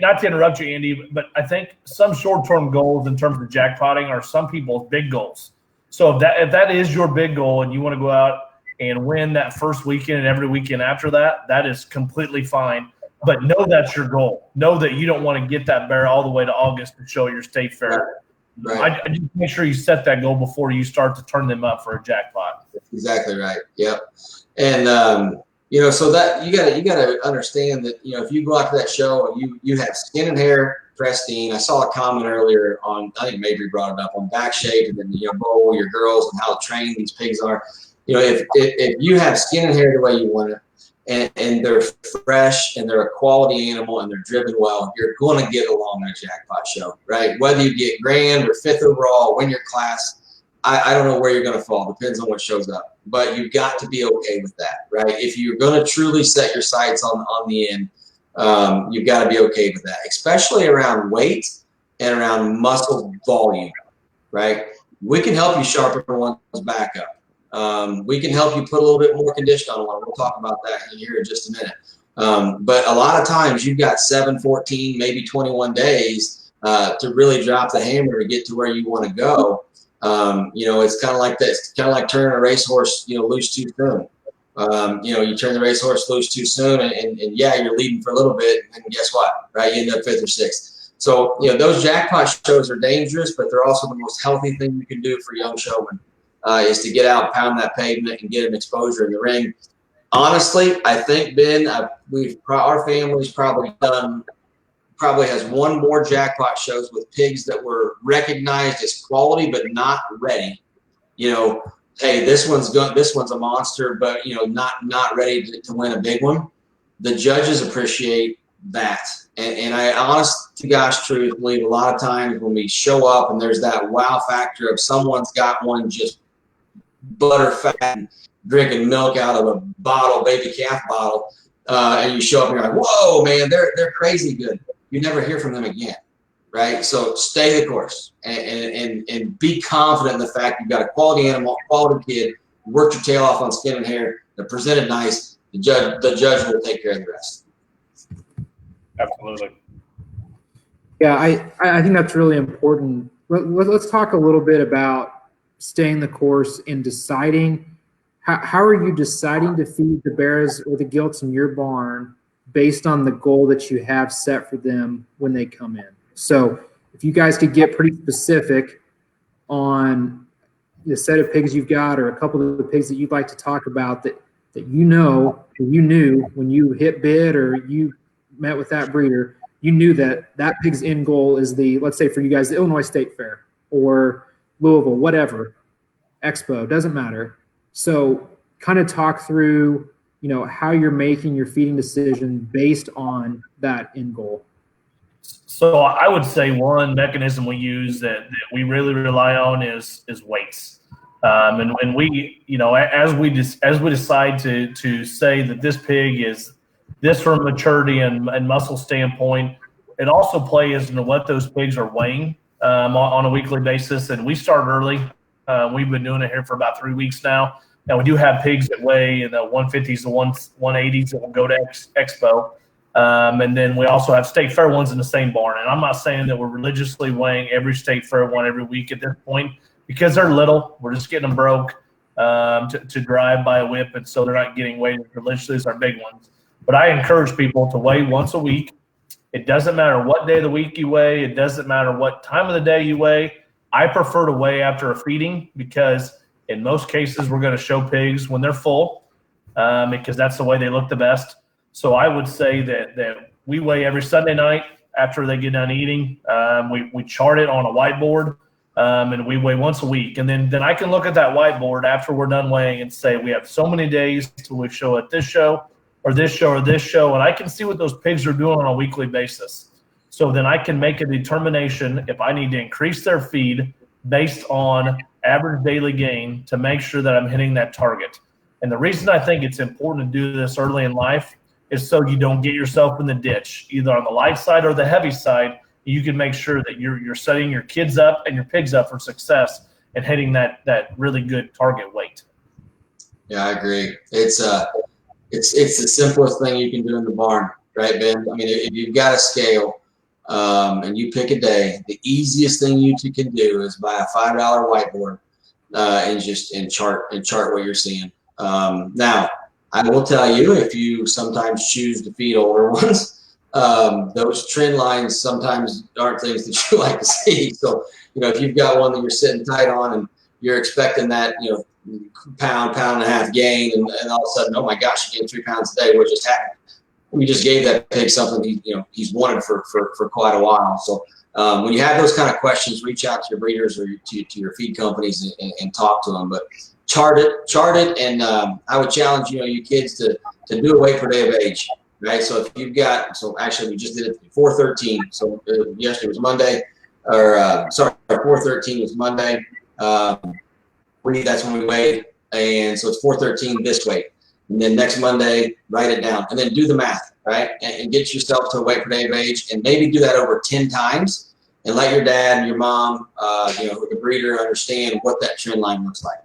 not to interrupt you, Andy, but I think some short-term goals in terms of jackpotting are some people's big goals. So if that is your big goal and you want to go out and win that first weekend and every weekend after that, that is completely fine. But know that's your goal. Know that you don't want to get that bear all the way to August to show your state fair. Right. I just make sure you set that goal before you start to turn them up for a jackpot. Exactly right. Yep. And so that you gotta understand that if you go out to that show and you have skin and hair pristine. I saw a comment earlier on, I think Mabry brought it up, on back shape and then bowl your girls and how trained these pigs are. If you have skin and hair the way you want it, and they're fresh and they're a quality animal and they're driven well, you're going to get along in a jackpot show, right? Whether you get grand or 5th overall, win your class, I don't know where you're going to fall. Depends on what shows up. But you've got to be okay with that, right? If you're going to truly set your sights on the end, you've got to be okay with that, especially around weight and around muscle volume, right? We can help you sharpen one's back up. We can help you put a little bit more condition on one. We'll talk about that here in just a minute. But a lot of times you've got 7, 14, maybe 21 days to really drop the hammer to get to where you want to go. It's kind of like this. It's kind of like turning a racehorse, loose too soon. You turn the racehorse loose too soon, and yeah, you're leading for a little bit, and guess what? Right, you end up 5th or 6th. So those jackpot shows are dangerous, but they're also the most healthy thing you can do for young showmen. Is to get out, pound that pavement, and get an exposure in the ring. Honestly, I think, Ben, our family's probably has one more jackpot shows with pigs that were recognized as quality but not ready. Hey, this one's a monster, but not ready to win a big one. The judges appreciate that, and I, honest to gosh truth, believe a lot of times when we show up and there's that wow factor of someone's got one just butter fat and drinking milk out of a bottle, baby calf bottle, and you show up and you're like, whoa, man, they're crazy good. You never hear from them again, right? So stay the course and be confident in the fact you've got a quality animal, quality kid, worked your tail off on skin and hair, they're presented nice, the judge will take care of the rest. Absolutely. Yeah, I think that's really important. Let's talk a little bit about staying the course and deciding how are you deciding to feed the bears or the gilts in your barn based on the goal that you have set for them when they come in. So if you guys could get pretty specific on the set of pigs you've got or a couple of the pigs that you'd like to talk about that you knew when you hit bid or you met with that breeder, you knew that that pig's end goal is let's say for you guys, the Illinois State Fair or Louisville, whatever, Expo, doesn't matter. So kind of talk through, how you're making your feeding decision based on that end goal. So I would say one mechanism we use that we really rely on is weights. And when we, as we decide to say that this pig is this from maturity and muscle standpoint, it also plays into what those pigs are weighing on a weekly basis. And we start early. We've been doing it here for about 3 weeks now. Now, we do have pigs that weigh in the 150s to 180s that will go to Expo. And then we also have state fair ones in the same barn. And I'm not saying that we're religiously weighing every state fair one every week at this point because they're little. We're just getting them broke to drive by a whip, and so they're not getting weighed religiously as our big ones. But I encourage people to weigh once a week. It doesn't matter what day of the week you weigh. It doesn't matter what time of the day you weigh. I prefer to weigh after a feeding because in most cases we're going to show pigs when they're full because that's the way they look the best. So I would say that we weigh every Sunday night after they get done eating. We chart it on a whiteboard, and we weigh once a week. And then I can look at that whiteboard after we're done weighing and say we have so many days till we show at this show or this show or this show, and I can see what those pigs are doing on a weekly basis. So then I can make a determination if I need to increase their feed based on average daily gain to make sure that I'm hitting that target. And the reason I think it's important to do this early in life is so you don't get yourself in the ditch, either on the light side or the heavy side. You can make sure that you're setting your kids up and your pigs up for success and hitting that really good target weight. Yeah, I agree. It's the simplest thing you can do in the barn, right, Ben? I mean, if you've got a scale and you pick a day, the easiest thing you two can do is buy a $5 whiteboard and chart what you're seeing. Now, I will tell you, if you sometimes choose to feed older ones, those trend lines sometimes aren't things that you like to see. So, if you've got one that you're sitting tight on and you're expecting that, pound and a half gain, and all of a sudden, oh my gosh, you gained 3 pounds a day, what just happened? We just gave that pig something he's wanted for quite a while. So when you have those kind of questions, reach out to your breeders or to your feed companies and talk to them. But chart it, and I would challenge you kids to do a weight per day of age, right? So if you've got, actually we just did it 4/13. So yesterday was Monday, or 4/13 was Monday. That's when we weighed, and so it's 4/13 this weight. And then next Monday, write it down, and then do the math, right? And get yourself to a weight per day of age, and maybe do that over 10 times, and let your dad and your mom, the breeder, understand what that trend line looks like.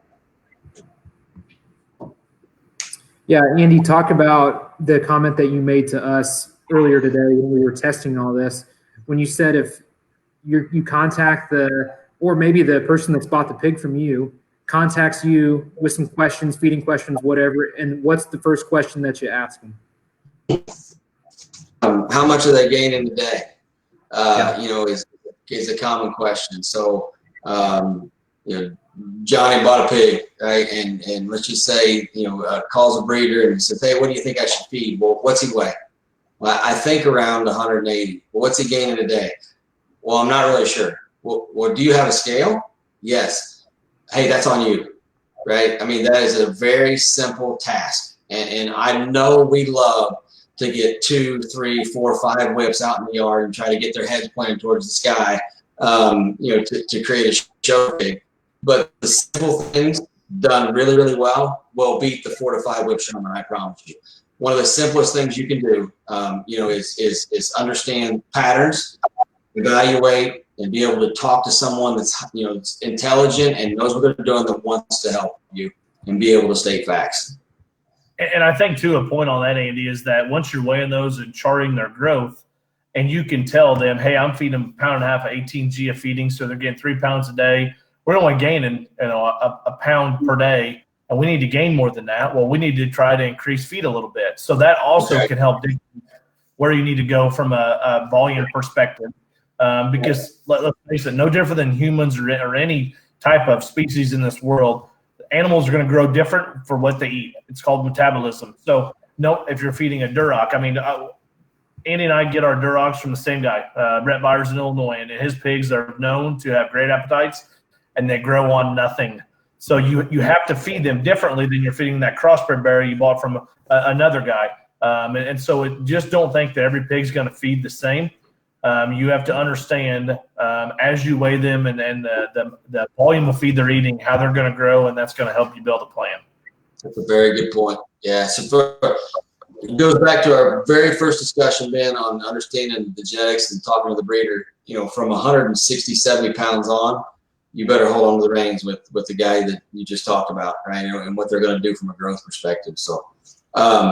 Yeah, Andy, talk about the comment that you made to us earlier today when we were testing all this. When you said if you contact or maybe the person that's bought the pig from you contacts you with some questions, feeding questions, whatever, and what's the first question that you ask them? How much are they gaining a day? Is a common question. So, Johnny bought a pig, right? And let's just say, calls a breeder and says, hey, what do you think I should feed? Well, what's he weigh? Well, I think around 180. Well, what's he gaining a day? Well, I'm not really sure. Well, do you have a scale? Yes. Hey, that's on you, right? I mean, that is a very simple task. And I know we love to get 2, 3, 4, 5 whips out in the yard and try to get their heads pointed towards the sky, to create a show pig. But the simple things done really, really well will beat the 4 to 5 whip showman, I promise you. One of the simplest things you can do, is understand patterns, evaluate, and be able to talk to someone that's intelligent and knows what they're doing, that wants to help you and be able to state facts. And I think too, a point on that, Andy, is that once you're weighing those and charting their growth, and you can tell them, hey, I'm feeding them 1.5 pounds of 18G of feeding, so they're getting 3 pounds a day. We're only gaining a pound per day, and we need to gain more than that. Well, we need to try to increase feed a little bit. So that also can help where you need to go from a volume perspective. Because let's face it, no different than humans or any type of species in this world, animals are going to grow different for what they eat. It's called metabolism. So, if you're feeding a Duroc, I mean, Andy and I get our Durocs from the same guy, Brett Byers in Illinois, and his pigs are known to have great appetites, and they grow on nothing. So you have to feed them differently than you're feeding that crossbred berry you bought from another guy. And so just don't think that every pig's going to feed the same. You have to understand as you weigh them and the volume of feed they're eating, how they're going to grow, and that's going to help you build a plan. That's a very good point. Yeah. So it goes back to our very first discussion, Ben, on understanding the genetics and talking to the breeder. From 160, 70 pounds on, you better hold on to the reins with the guy that you just talked about, right? And what they're going to do from a growth perspective. So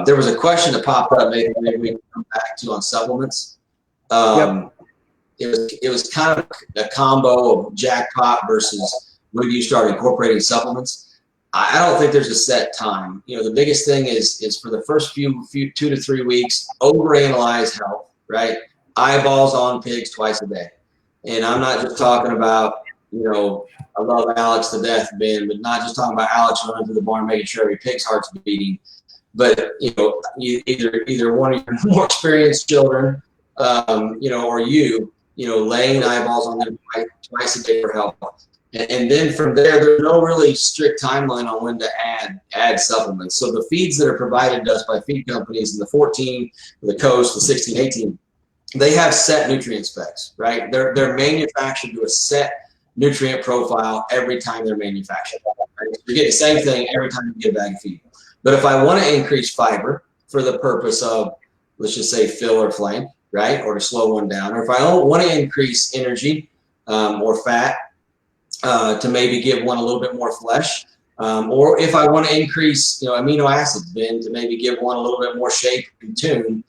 there was a question that popped up, maybe we can come back to on supplements. Yep. It was kind of a combo of jackpot versus when you start incorporating supplements. I don't think there's a set time. The biggest thing is for the first few 2 to 3 weeks, overanalyze health, right? Eyeballs on pigs twice a day. And I'm not just talking about, I love Alex to death, Ben, but not just talking about Alex running through the barn, making sure every pig's heart's beating. But, either one of your more experienced children, or laying eyeballs on them twice a day for health. And then from there's no really strict timeline on when to add supplements. So the feeds that are provided to us by feed companies in the 14, the Coast, the 16, 18, they have set nutrient specs, right? They're manufactured to a set nutrient profile every time they're manufactured. Right? You get the same thing every time you get a bag of feed. But if I want to increase fiber for the purpose of, let's just say, fill or flank, right, or to slow one down, or if I want to increase energy or fat, to maybe give one a little bit more flesh, or if I want to increase, amino acids, then to maybe give one a little bit more shape and tune,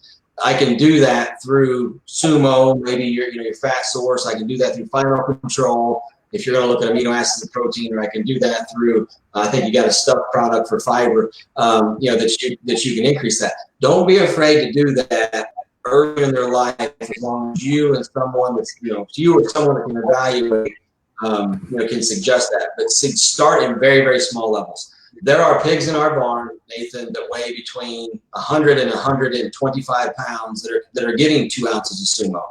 I can do that through Sumo, maybe your fat source. I can do that through final control. If you're going to look at amino acids and protein, or I can do that through, I think you got a stuff product for fiber, that you can increase that. Don't be afraid to do that early in their life, as long as you and someone that's, you or someone that can evaluate, can suggest that. But start in very, very small levels. There are pigs in our barn, Nathan, that weigh between 100 and 125 pounds that are getting 2 ounces of Sumo,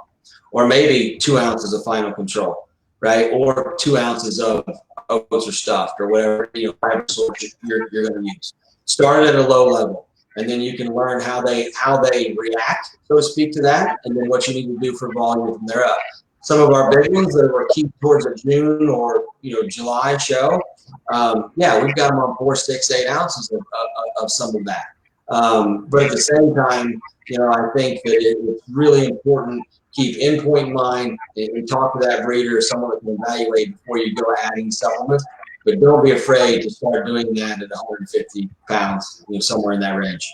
or maybe 2 ounces of final control, right? Or 2 ounces of oats or stuffed, or whatever fiber source you're going to use. Start at a low level, and then you can learn how they react, so to speak, to that, and then what you need to do for volume from there up. Some of our big ones that were keep towards a June or July show, we've got them on 4, 6, 8 ounces of some of that. But at the same time, I think that it's really important to keep endpoint in mind and talk to that breeder or someone that can evaluate before you go adding supplements. But don't be afraid to start doing that at 150 pounds, somewhere in that range.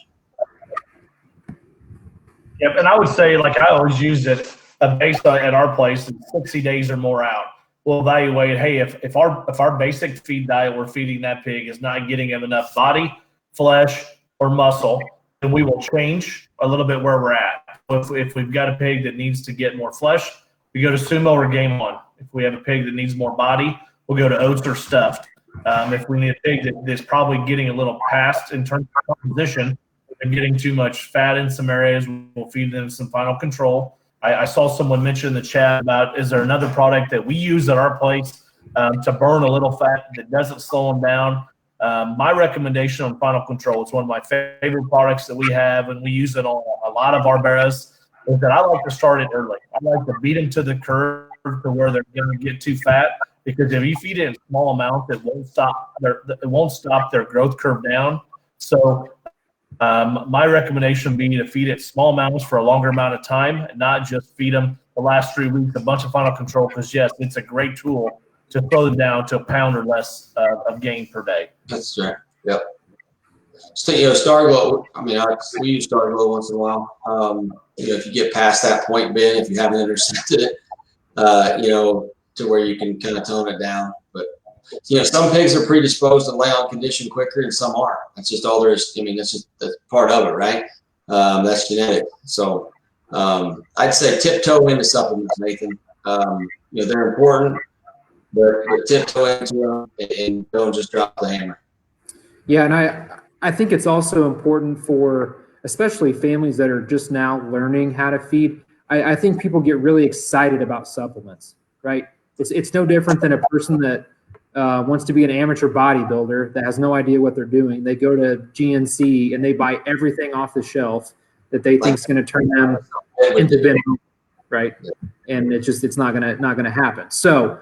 Yep, and I would say, like I always use it, based on at our place, 60 days or more out. We'll evaluate, hey, if our basic feed diet we're feeding that pig is not getting him enough body, flesh, or muscle, then we will change a little bit where we're at. If we've got a pig that needs to get more flesh, we go to Sumo or Game On. If we have a pig that needs more body, we'll go to oats or stuffed. If we need a pig that's probably getting a little past in terms of composition and getting too much fat in some areas, we'll feed them some final control. I saw someone mention in the chat about, is there another product that we use at our place to burn a little fat that doesn't slow them down? My recommendation on Final Control, it's one of my favorite products that we have, and we use it on a lot of our barrows, is that I like to start it early. I like to beat them to the curve to where they're going to get too fat, because if you feed it in small amounts, it won't stop their growth curve down. So my recommendation would be to feed it small amounts for a longer amount of time, and not just feed them the last 3 weeks a bunch of Final Control, because yes, it's a great tool to throw them down to a pound or less of gain per day. That's right. Yep. So, Starglow, we use Starglow once in a while. If you get past that point, Ben, if you haven't intercepted it, to where you can kind of tone it down. But, some pigs are predisposed to lay on condition quicker and some aren't. That's just all there is. That's part of it, right? That's genetic. So I'd say tiptoe into supplements, Nathan. They're important, but tiptoe into them and don't just drop the hammer. Yeah, and I think it's also important for especially families that are just now learning how to feed, I think people get really excited about supplements, right? It's no different than a person that wants to be an amateur bodybuilder that has no idea what they're doing. They go to GNC and they buy everything off the shelf that they think is going to turn them into Ben, right? And it's not gonna happen. So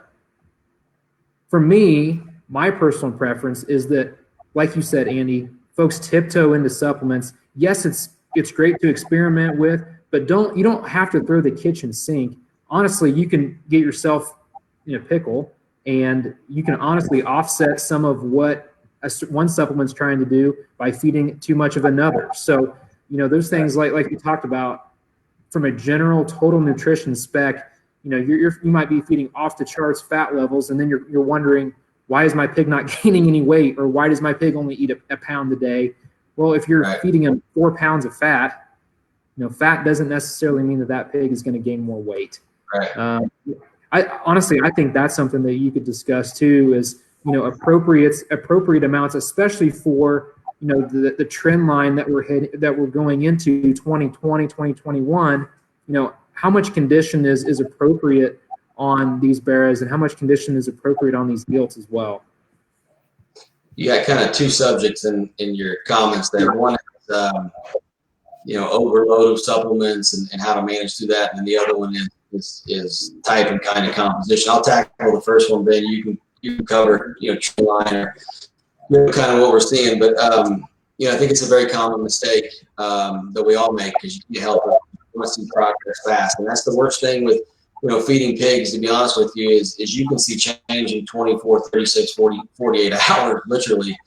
for me, my personal preference is that, like you said, Andy, folks tiptoe into supplements. Yes, it's great to experiment with, but you don't have to throw the kitchen sink. Honestly, you can get yourself in a pickle, and you can honestly offset some of what one supplement's trying to do by feeding too much of another. So, those things like you talked about, from a general total nutrition spec, you might be feeding off the charts fat levels, and then you're wondering, why is my pig not gaining any weight, or why does my pig only eat a pound a day? Well, if you're feeding him 4 pounds of fat, fat doesn't necessarily mean that pig is going to gain more weight. Right. I think that's something that you could discuss too, is appropriate amounts, especially for the trend line that we're going into 2020, 2021. How much condition is appropriate on these barras, and how much condition is appropriate on these gilts as well. You got kind of two subjects in your comments there. One is overload of supplements and how to manage through that, and the other one is type and kind of composition. I'll tackle the first one, Ben. You can cover trend line or kind of what we're seeing, but I think it's a very common mistake that we all make, because you can't help it. You want to see progress fast, and that's the worst thing with feeding pigs, to be honest with you, is you can see change in 24, 36, 40, 48 hours, literally,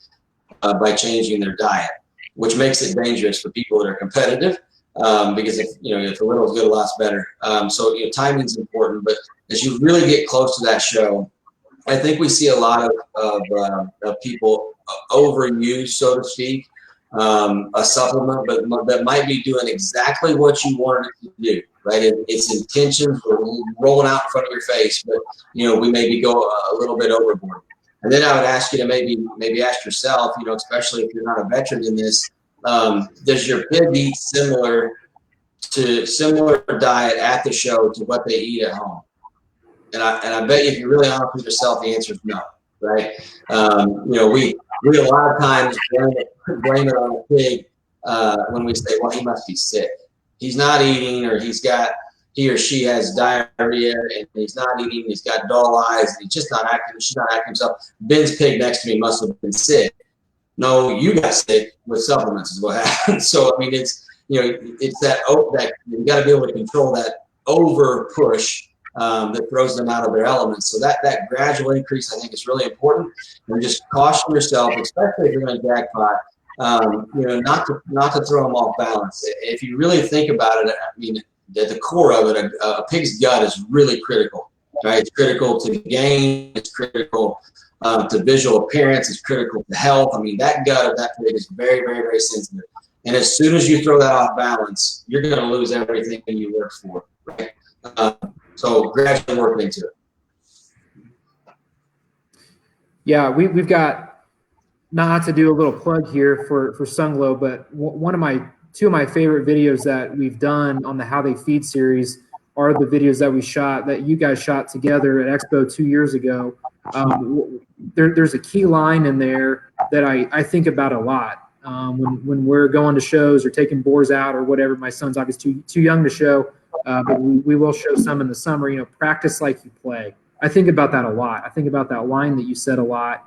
by changing their diet, which makes it dangerous for people that are competitive, because if a little is good, a lot's better. So timing is important, but as you really get close to that show, I think we see a lot of people overuse, so to speak, a supplement, but that might be doing exactly what you wanted it to do, right? Its intentions were rolling out in front of your face, but we maybe go a little bit overboard. And then I would ask you to maybe ask yourself, especially if you're not a veteran in this, does your pig eat similar diet at the show to what they eat at home? And I bet you, if you're really honest with yourself, the answer is no, right? We a lot of times blame it on the pig when we say, well, he must be sick. He's not eating, or he or she has diarrhea, and he's not eating, he's got dull eyes, and she's not acting himself. Ben's pig next to me must have been sick. No, you got sick with supplements is what happened. So, I mean, it's that you got to be able to control that over push that throws them out of their elements. So that gradual increase, I think, is really important. And just caution yourself, especially if you're going to jackpot, not to throw them off balance. If you really think about it, I mean, at the core of it, a pig's gut is really critical, right? It's critical to gain. It's critical to visual appearance. It's critical to health. I mean, that gut of that pig is very, very, very sensitive. And as soon as you throw that off balance, you're going to lose everything you work for, right? So gradually work into it. Yeah, we've got, not to do a little plug here for Sunglo, but two of my favorite videos that we've done on the How They Feed series are the videos that you guys shot together at Expo 2 years ago. There's a key line in there that I think about a lot when we're going to shows or taking boars out or whatever. My son's obviously too young to show, but we will show some in the summer. Practice like you play. I think about that a lot. I think about that line that you said a lot,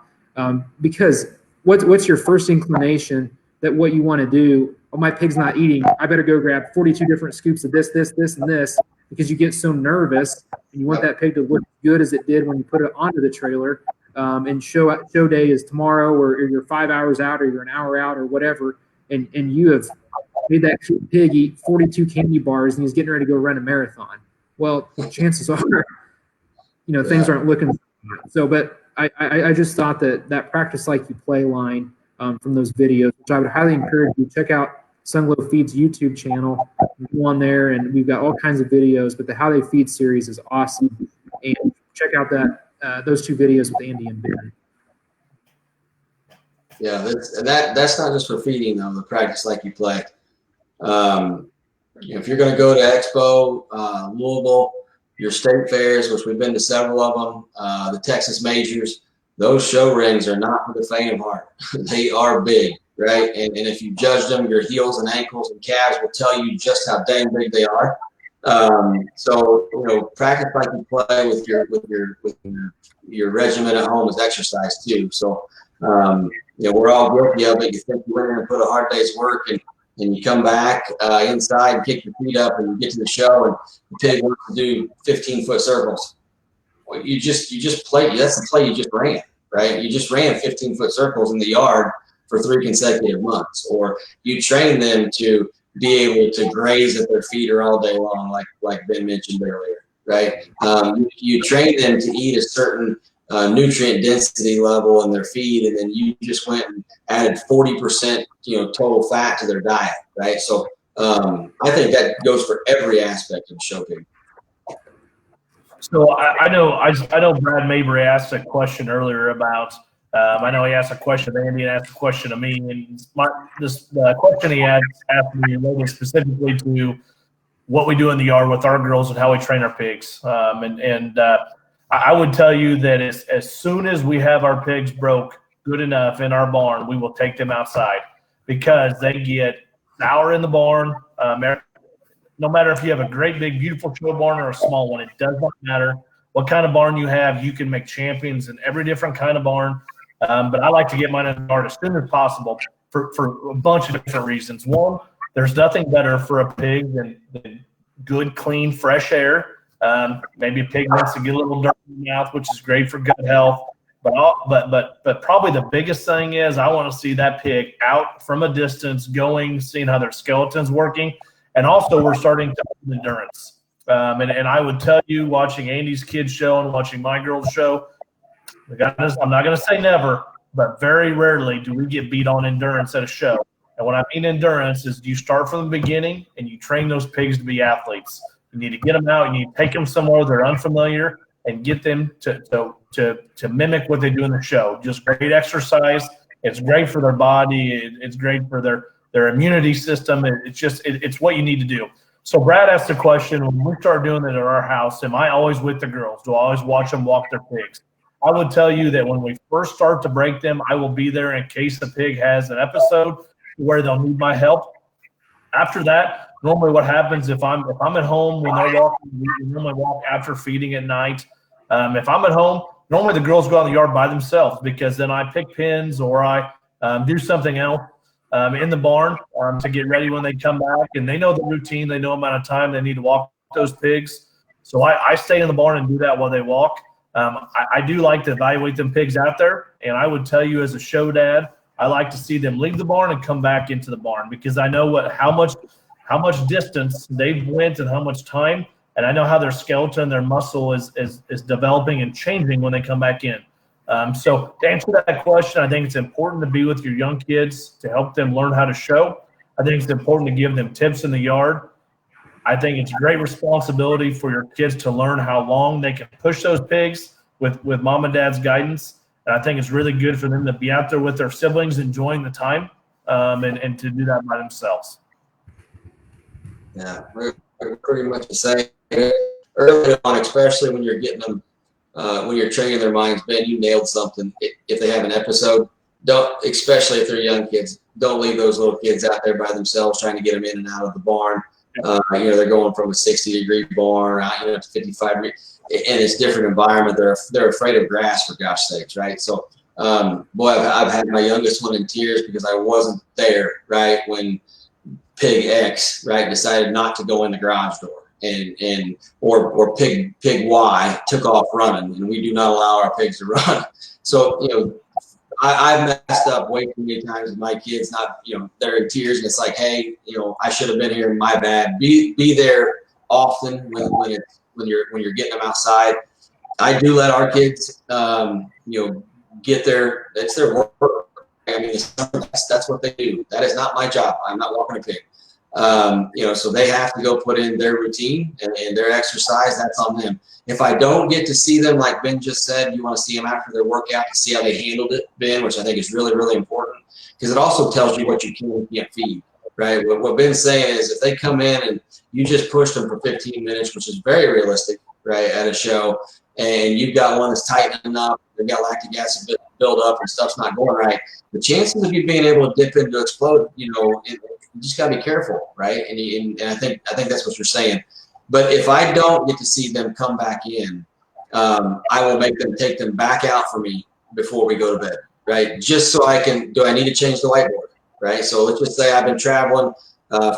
because what's your first inclination that what you want to do? Oh, my pig's not eating. I better go grab 42 different scoops of this, and this, because you get so nervous and you want that pig to look good as it did when you put it onto the trailer. And show day is tomorrow, or you're 5 hours out, or you're an hour out, or whatever, and you have made that pig eat 42 candy bars and he's getting ready to go run a marathon. Well, chances are, things aren't looking so. But I just thought that practice like you play line from those videos, which I would highly encourage you to check out. Sunglo Feed's YouTube channel. Go on there, and we've got all kinds of videos. But the How They Feed series is awesome, and check out those two videos with Andy and Ben. Yeah, that's not just for feeding, though. The practice like you play. If you're going to go to Expo, Louisville, your state fairs, which we've been to several of them, the Texas majors, those show rings are not for the faint of heart. They are big, right? And if you judge them, your heels and ankles and calves will tell you just how dang big they are. So practice like you play with your regimen at home is exercise too. So we're all guilty of it. You think you went in and put a hard day's work, and you come back inside and kick your feet up, and you get to the show, and the pig wants to do 15-foot circles. Well, you just play. That's the play you just ran, right? You just ran 15-foot circles in the yard for 3 consecutive months, or you train them to be able to graze at their feeder all day long, like Ben mentioned earlier, right? You train them to eat a certain nutrient density level in their feed, and then you just went and added 40% total fat to their diet, right? So I think that goes for every aspect of show pig. So I know Brad Mabry asked a question earlier about I know he asked a question of Andy and asked a question of me, and the question he asked me related specifically to what we do in the yard with our girls and how we train our pigs. I would tell you that as soon as we have our pigs broke good enough in our barn, we will take them outside, because they get sour in the barn. No matter if you have a great, big, beautiful show barn or a small one, it does not matter what kind of barn you have. You can make champions in every different kind of barn. But I like to get mine in the yard as soon as possible for a bunch of different reasons. One, there's nothing better for a pig than good, clean, fresh air. Maybe a pig wants to get a little dirt in the mouth, which is great for gut health. But probably the biggest thing is I want to see that pig out from a distance, seeing how their skeleton's working. And also we're starting to build endurance. And I would tell you, watching Andy's kids show and watching my girls show, I'm not going to say never, but very rarely do we get beat on endurance at a show. And what I mean endurance is you start from the beginning and you train those pigs to be athletes. You need to get them out, and you take them somewhere they're unfamiliar and get them to mimic what they do in the show. Just great exercise. It's great for their body. It's great for their immunity system. It's what you need to do. So Brad asked the question, when we start doing it at our house, am I always with the girls? Do I always watch them walk their pigs? I would tell you that when we first start to break them, I will be there in case the pig has an episode where they'll need my help. After that, normally what happens if I'm at home when they're walking, we normally walk after feeding at night. If I'm at home, normally the girls go out in the yard by themselves, because then I pick pins or I do something else in the barn to get ready when they come back. And they know the routine. They know the amount of time they need to walk those pigs. So I stay in the barn and do that while they walk. I do like to evaluate them pigs out there. And I would tell you, as a show dad, I like to see them leave the barn and come back into the barn, because I know how much distance they've went and how much time, and I know how their skeleton, their muscle is developing and changing when they come back in. So to answer that question, I think it's important to be with your young kids to help them learn how to show. I think it's important to give them tips in the yard. I think it's a great responsibility for your kids to learn how long they can push those pigs with mom and dad's guidance. And I think it's really good for them to be out there with their siblings, enjoying the time, and to do that by themselves. Yeah, we're pretty much the same. Early on, especially when you're getting them, when you're training their minds, Ben, you nailed something. If they have an episode, especially if they're young kids, don't leave those little kids out there by themselves trying to get them in and out of the barn. They're going from a 60-degree barn out, to 55 degrees, and it's different environment. They're afraid of grass, for gosh sakes, right? So, I've had my youngest one in tears because I wasn't there, right, when Pig X, right, decided not to go in the garage door, or Pig Y took off running, and we do not allow our pigs to run. So, I've messed up way too many times with my kids. They're in tears, and it's like, hey, I should have been here. My bad. Be there often when you're getting them outside. I do let our kids, get there. It's their work. I mean, that's what they do. That is not my job. I'm not walking a pig. So they have to go put in their routine and their exercise. That's on them. If I don't get to see them, like Ben just said, you want to see them after their workout to see how they handled it, Ben, which I think is really, really important, because it also tells you what you can and can't feed. right? What Ben's saying is if they come in and you just push them for 15 minutes, which is very realistic, right, at a show, and you've got one that's tightening up, they've got lactic acid build up and stuff's not going right, the chances of you being able to dip into explode, you just got to be careful, right? And I think that's what you're saying. But if I don't get to see them come back in, I will make them take them back out for me before we go to bed, right? Just so I need to change the whiteboard, right? So let's just say I've been traveling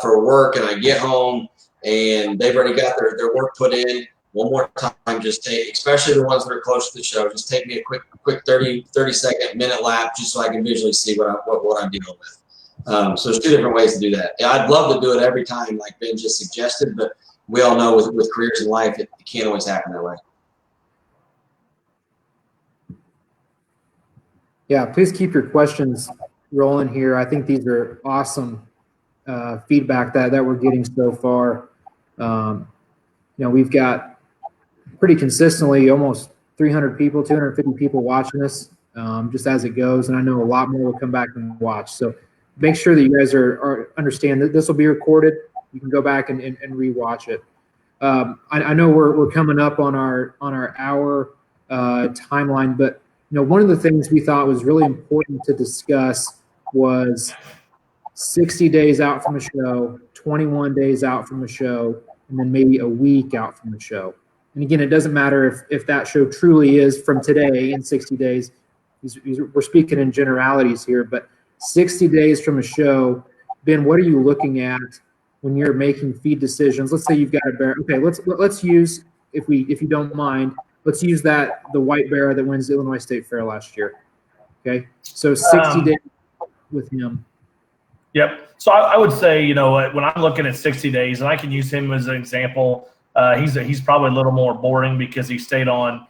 for work and I get home and they've already got their work put in. One more time, just especially the ones that are close to the show, just take me a quick 30-second minute lap just so I can visually see what I'm dealing with. So there's two different ways to do that. I'd love to do it every time like Ben just suggested, but we all know with careers in life, it can't always happen that way. Yeah, please keep your questions rolling here. I think these are awesome feedback that we're getting so far. We've got pretty consistently almost 300 people, 250 people watching this just as it goes. And I know a lot more will come back and watch. So make sure that you guys understand that this will be recorded. You can go back and rewatch it. I know we're coming up on our hour timeline, but one of the things we thought was really important to discuss was 60 days out from a show, 21 days out from a show, and then maybe a week out from the show. And again, it doesn't matter if that show truly is from today in 60 days. We're speaking in generalities here, but 60 days from a show, Ben, what are you looking at when you're making feed decisions? Let's say you've got a bear. Okay, let's use, if you don't mind, let's use the white bear that wins the Illinois State Fair last year. Okay, so 60 days with him. Yep. So I would say, when I'm looking at 60 days, and I can use him as an example, he's probably a little more boring because he stayed on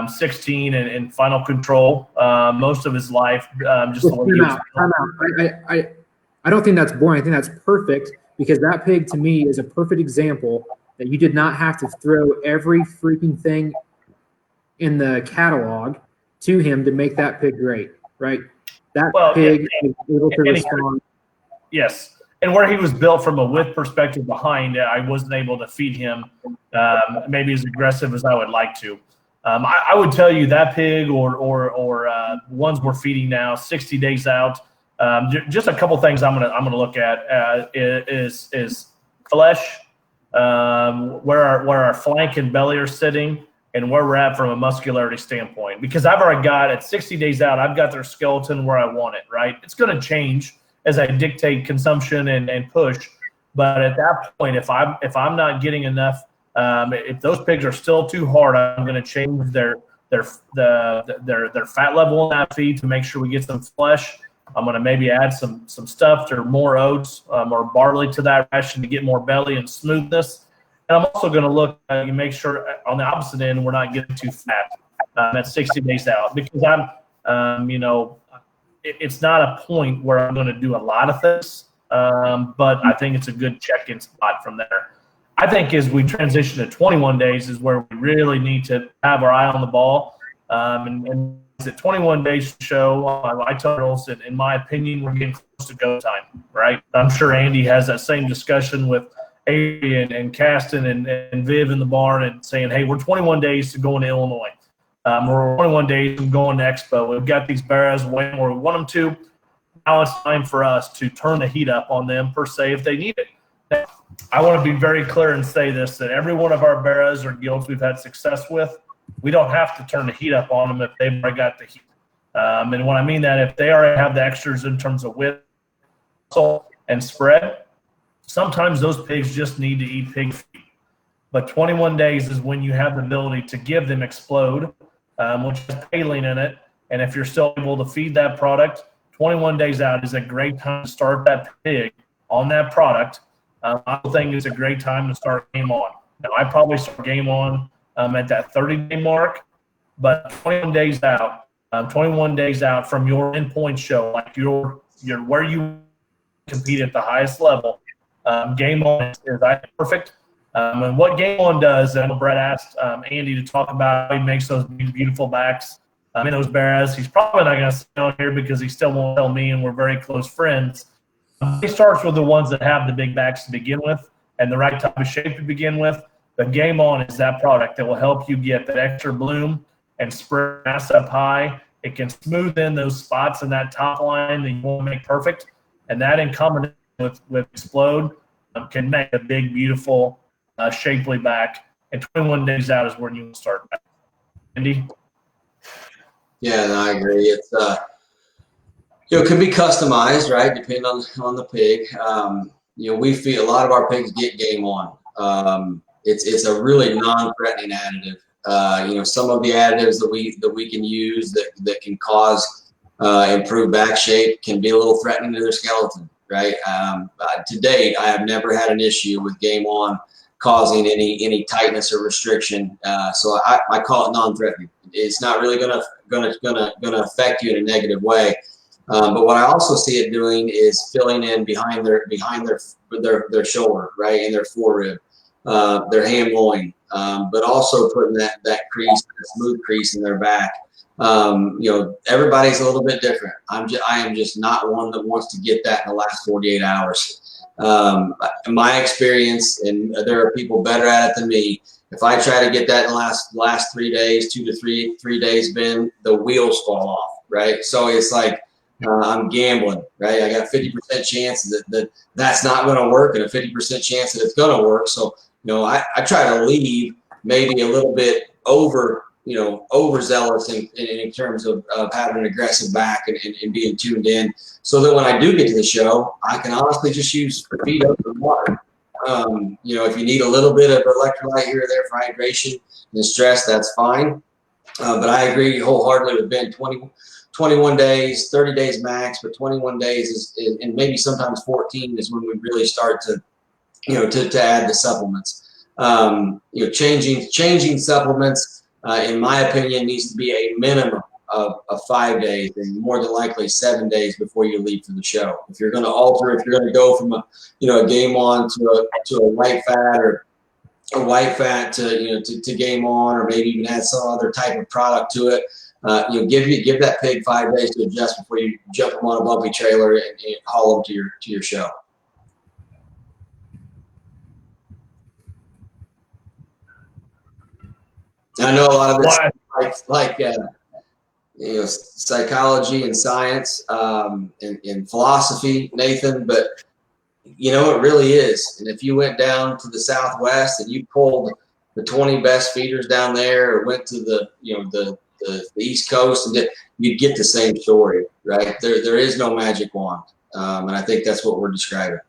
16 and final control most of his life. Just the way time out. I don't think that's boring. I think that's perfect because that pig to me is a perfect example that you did not have to throw every freaking thing in the catalog to him to make that pig great, right? That pig is able to respond. Yes. And where he was built from a width perspective behind, I wasn't able to feed him maybe as aggressive as I would like to. I would tell you that pig or ones we're feeding now, 60 days out. Just a couple things I'm gonna look at is flesh, where our flank and belly are sitting, and where we're at from a muscularity standpoint. Because I've already got at 60 days out, I've got their skeleton where I want it. Right? It's going to change as I dictate consumption and push. But at that point, if I'm not getting enough, if those pigs are still too hard, I'm going to change their fat level in that feed to make sure we get some flesh. I'm going to maybe add some stuffed or more oats or barley to that ration to get more belly and smoothness. And I'm also going to look and make sure on the opposite end we're not getting too fat at 60 days out, because it's not a point where I'm going to do a lot of things, but I think it's a good check-in spot from there. I think as we transition to 21 days is where we really need to have our eye on the ball. And at 21 days show, I tell girls that, in my opinion, we're getting close to go time, right? I'm sure Andy has that same discussion with Avery and Caston and Viv in the barn and saying, hey, we're 21 days to go into Illinois. We're 21 days from going to Expo. We've got these bears waiting where we want them to. Now it's time for us to turn the heat up on them, per se, if they need it. Now, I want to be very clear and say this, that every one of our bears or guilds we've had success with, we don't have to turn the heat up on them if they've already got the heat. And when I mean that, if they already have the extras in terms of width and spread, sometimes those pigs just need to eat pig feed. But 21 days is when you have the ability to give them Explode, which has Paline in it. And if you're still able to feed that product, 21 days out is a great time to start that pig on that product. I think it's a great time to start game on. Now, I probably start game on at that 30-day mark, but 21 days out from your endpoint show, like your where you compete at the highest level, game on is perfect. And what game on does, and Brett asked Andy to talk about how he makes those beautiful backs in those bears. He's probably not going to sit on here because he still won't tell me, and we're very close friends. It starts with the ones that have the big backs to begin with and the right type of shape to begin with. But Game On is that product that will help you get that extra bloom and spread mass up high. It can smooth in those spots in that top line that you want to make perfect. And that in combination with Explode can make a big, beautiful, shapely back. And 21 days out is when you will start back. Andy? Yeah, no, I agree. It's it can be customized, right, depending on the pig. We feed a lot of our pigs get Game On. It's a really non-threatening additive. Some of the additives that we can use that can cause improved back shape can be a little threatening to their skeleton, right? To date, I have never had an issue with Game On causing any tightness or restriction. So I call it non-threatening. It's not really gonna affect you in a negative way. But what I also see it doing is filling in behind their shoulder, right, in their forerib, their ham loin, but also putting that crease, that smooth crease in their back. Everybody's a little bit different. I am just not one that wants to get that in the last 48 hours. In my experience, and there are people better at it than me, if I try to get that in the last 3 days, 2 to 3 days, Ben, the wheels fall off, right? So it's like I'm gambling, right? I got 50% chance that's not going to work, and a 50% chance that it's going to work. So I try to leave maybe a little bit overzealous in terms of having an aggressive back and being tuned in, so that when I do get to the show, I can honestly just use feet up in water. If you need a little bit of electrolyte here or there for hydration and stress, that's fine. But I agree wholeheartedly with Ben. 21 days, 30 days max, but 21 days is and maybe sometimes 14 is when we really start to add the supplements. Changing supplements, in my opinion, needs to be a minimum of 5 days, and more than likely 7 days before you leave for the show. If you're going to alter, if you're going to go from a Game On to a white fat, or a white fat to Game On, or maybe even add some other type of product to it, give that pig 5 days to adjust before you jump them on a bumpy trailer and haul them to your show. I know a lot of this like psychology and science and philosophy, Nathan, but it really is. And if you went down to the Southwest and you pulled the 20 best feeders down there, or went to the East Coast, and you'd get the same story, right? There is no magic wand, and I think that's what we're describing.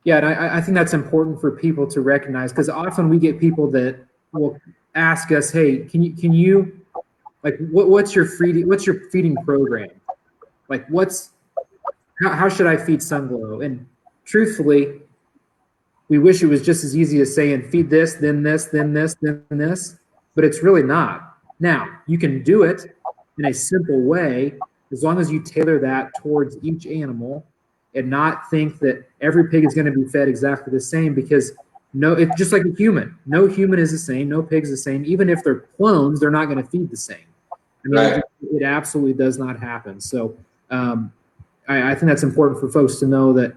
Yeah, and I think that's important for people to recognize, because often we get people that will ask us, "Hey, can you like what's your feeding program? Like how should I feed Sunglo?" And truthfully, we wish it was just as easy as saying feed this, then this, then this, then this, but it's really not. Now, you can do it in a simple way as long as you tailor that towards each animal and not think that every pig is going to be fed exactly the same, because it's just like a human. No human is the same. No pig's the same. Even if they're clones, they're not going to feed the same. I mean, right. It absolutely does not happen. So I think that's important for folks to know that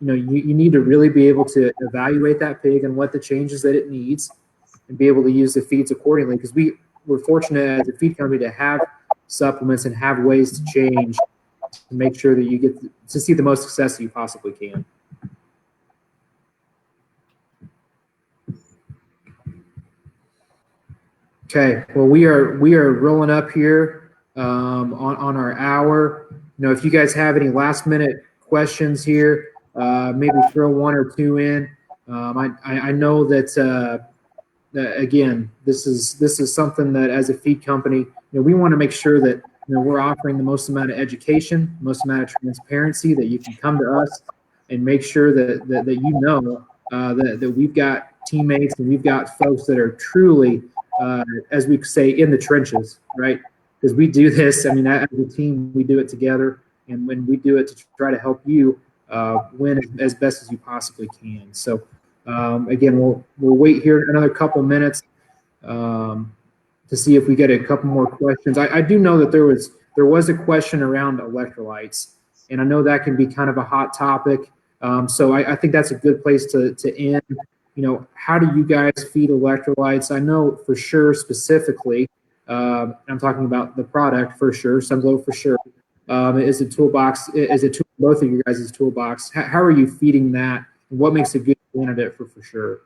you need to really be able to evaluate that pig and what the changes that it needs, and be able to use the feeds accordingly, because we're fortunate as a feed company to have supplements and have ways to change to make sure that you get to see the most success that you possibly can. Okay, well, we are rolling up here on our hour. If you guys have any last minute questions here, maybe throw one or two in. I know that again, this is something that as a feed company, we want to make sure that we're offering the most amount of education, most amount of transparency, that you can come to us and make sure that that we've got teammates and we've got folks that are truly, as we say, in the trenches, right? Because we do this, as a team, we do it together, and when we do it to try to help you win as best as you possibly can. So again, we'll wait here another couple minutes to see if we get a couple more questions. I do know that there was a question around electrolytes, And I know that can be kind of a hot topic. So I think that's a good place to end. You know, how do you guys feed electrolytes? I know for sure specifically, I'm talking about the product for sure, Sunglo for sure, is a toolbox, is a tool, both of you guys' toolbox. How are you feeding that? And what makes a good candidate for sure?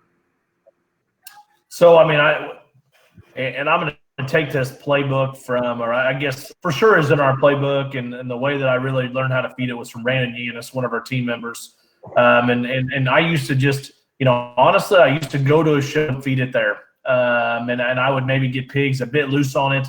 So, I mean, I'm going to take this playbook from, or I guess for sure is in our playbook, and the way that I really learned how to feed it was from Brandon Yanis, one of our team members. And I used to just, you know, honestly, I used to go to a show and feed it there. And I would maybe get pigs a bit loose on it.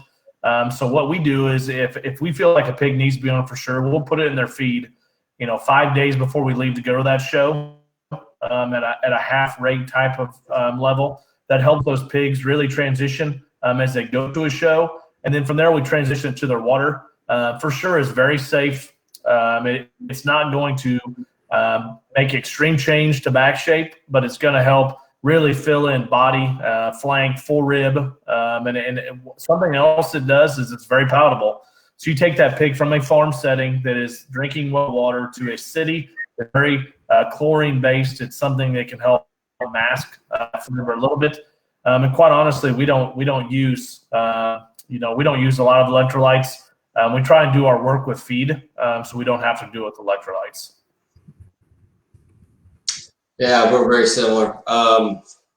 So what we do is if we feel like a pig needs to be on for sure, we'll put it in their feed, you know, 5 days before we leave to go to that show, at a half rate type of level. That helps those pigs really transition as they go to a show. And then from there, we transition to their water. For sure is very safe. It's not going to make extreme change to back shape, but it's going to help really fill in body, flank, full rib. And something else it does is it's very palatable. So you take that pig from a farm setting that is drinking well water to a city that's very chlorine-based. It's something that can help mask flavor a little bit. And quite honestly, we don't use we don't use a lot of electrolytes. We try and do our work with feed, so we don't have to do it with electrolytes. Yeah, we're very similar.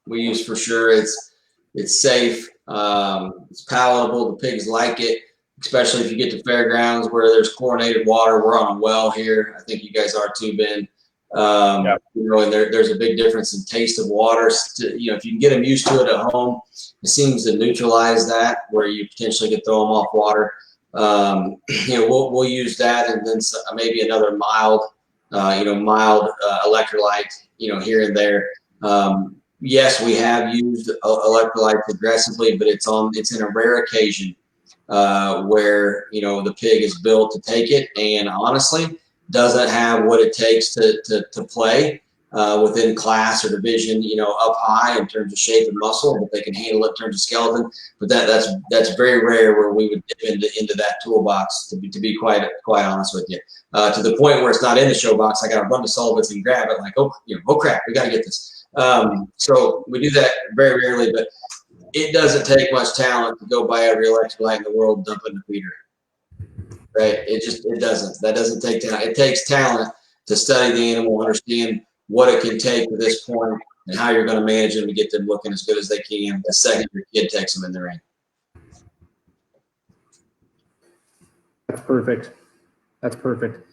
We use for sure. It's safe. It's palatable. The pigs like it, especially if you get to fairgrounds where there's chlorinated water. We're on a well here. I think you guys are too, Ben. You know, and there's a big difference in taste of water. You know, if you can get them used to it at home, it seems to neutralize that where you potentially could throw them off water. You know, we'll use that, and then maybe another mild electrolyte, you know, here and there. Yes, we have used electrolytes aggressively, but it's in a rare occasion where, you know, the pig is built to take it, and honestly doesn't have what it takes to play within class or division, you know, up high in terms of shape and muscle, but they can handle it in terms of skeleton. But that's very rare where we would dip into that toolbox, to be quite honest with you. To the point where it's not in the show box, I got to run to Sullivan's and grab it, like, oh crap, we got to get this. So we do that very rarely, but it doesn't take much talent to go buy every electrolyte in the world and dump it in the feeder. Right? It doesn't. That doesn't take talent. It takes talent to study the animal, understand what it can take to this point, and how you're going to manage them to get them looking as good as they can the second your kid takes them in the ring. That's perfect. That's perfect.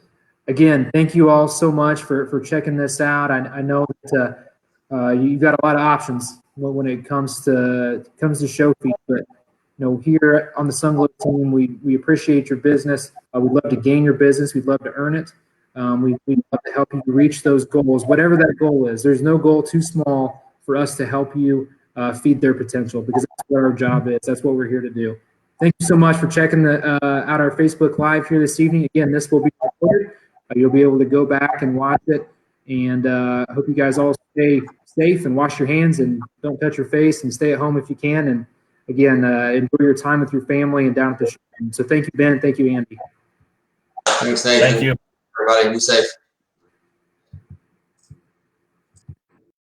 Again, thank you all so much for checking this out. I know that you've got a lot of options when it comes to show feed, but you know, here on the Sunglo team, we appreciate your business. We'd love to gain your business. We'd love to earn it. We'd love to help you reach those goals, whatever that goal is. There's no goal too small for us to help you feed their potential, because that's what our job is. That's what we're here to do. Thank you so much for checking out our Facebook Live here this evening. Again, this will be recorded. You'll be able to go back and watch it. And I hope you guys all stay safe and wash your hands and don't touch your face and stay at home if you can. And again, enjoy your time with your family and down at the show. So thank you, Ben. Thank you, Andy. Thanks, Nathan. Thank you. Everybody, be safe.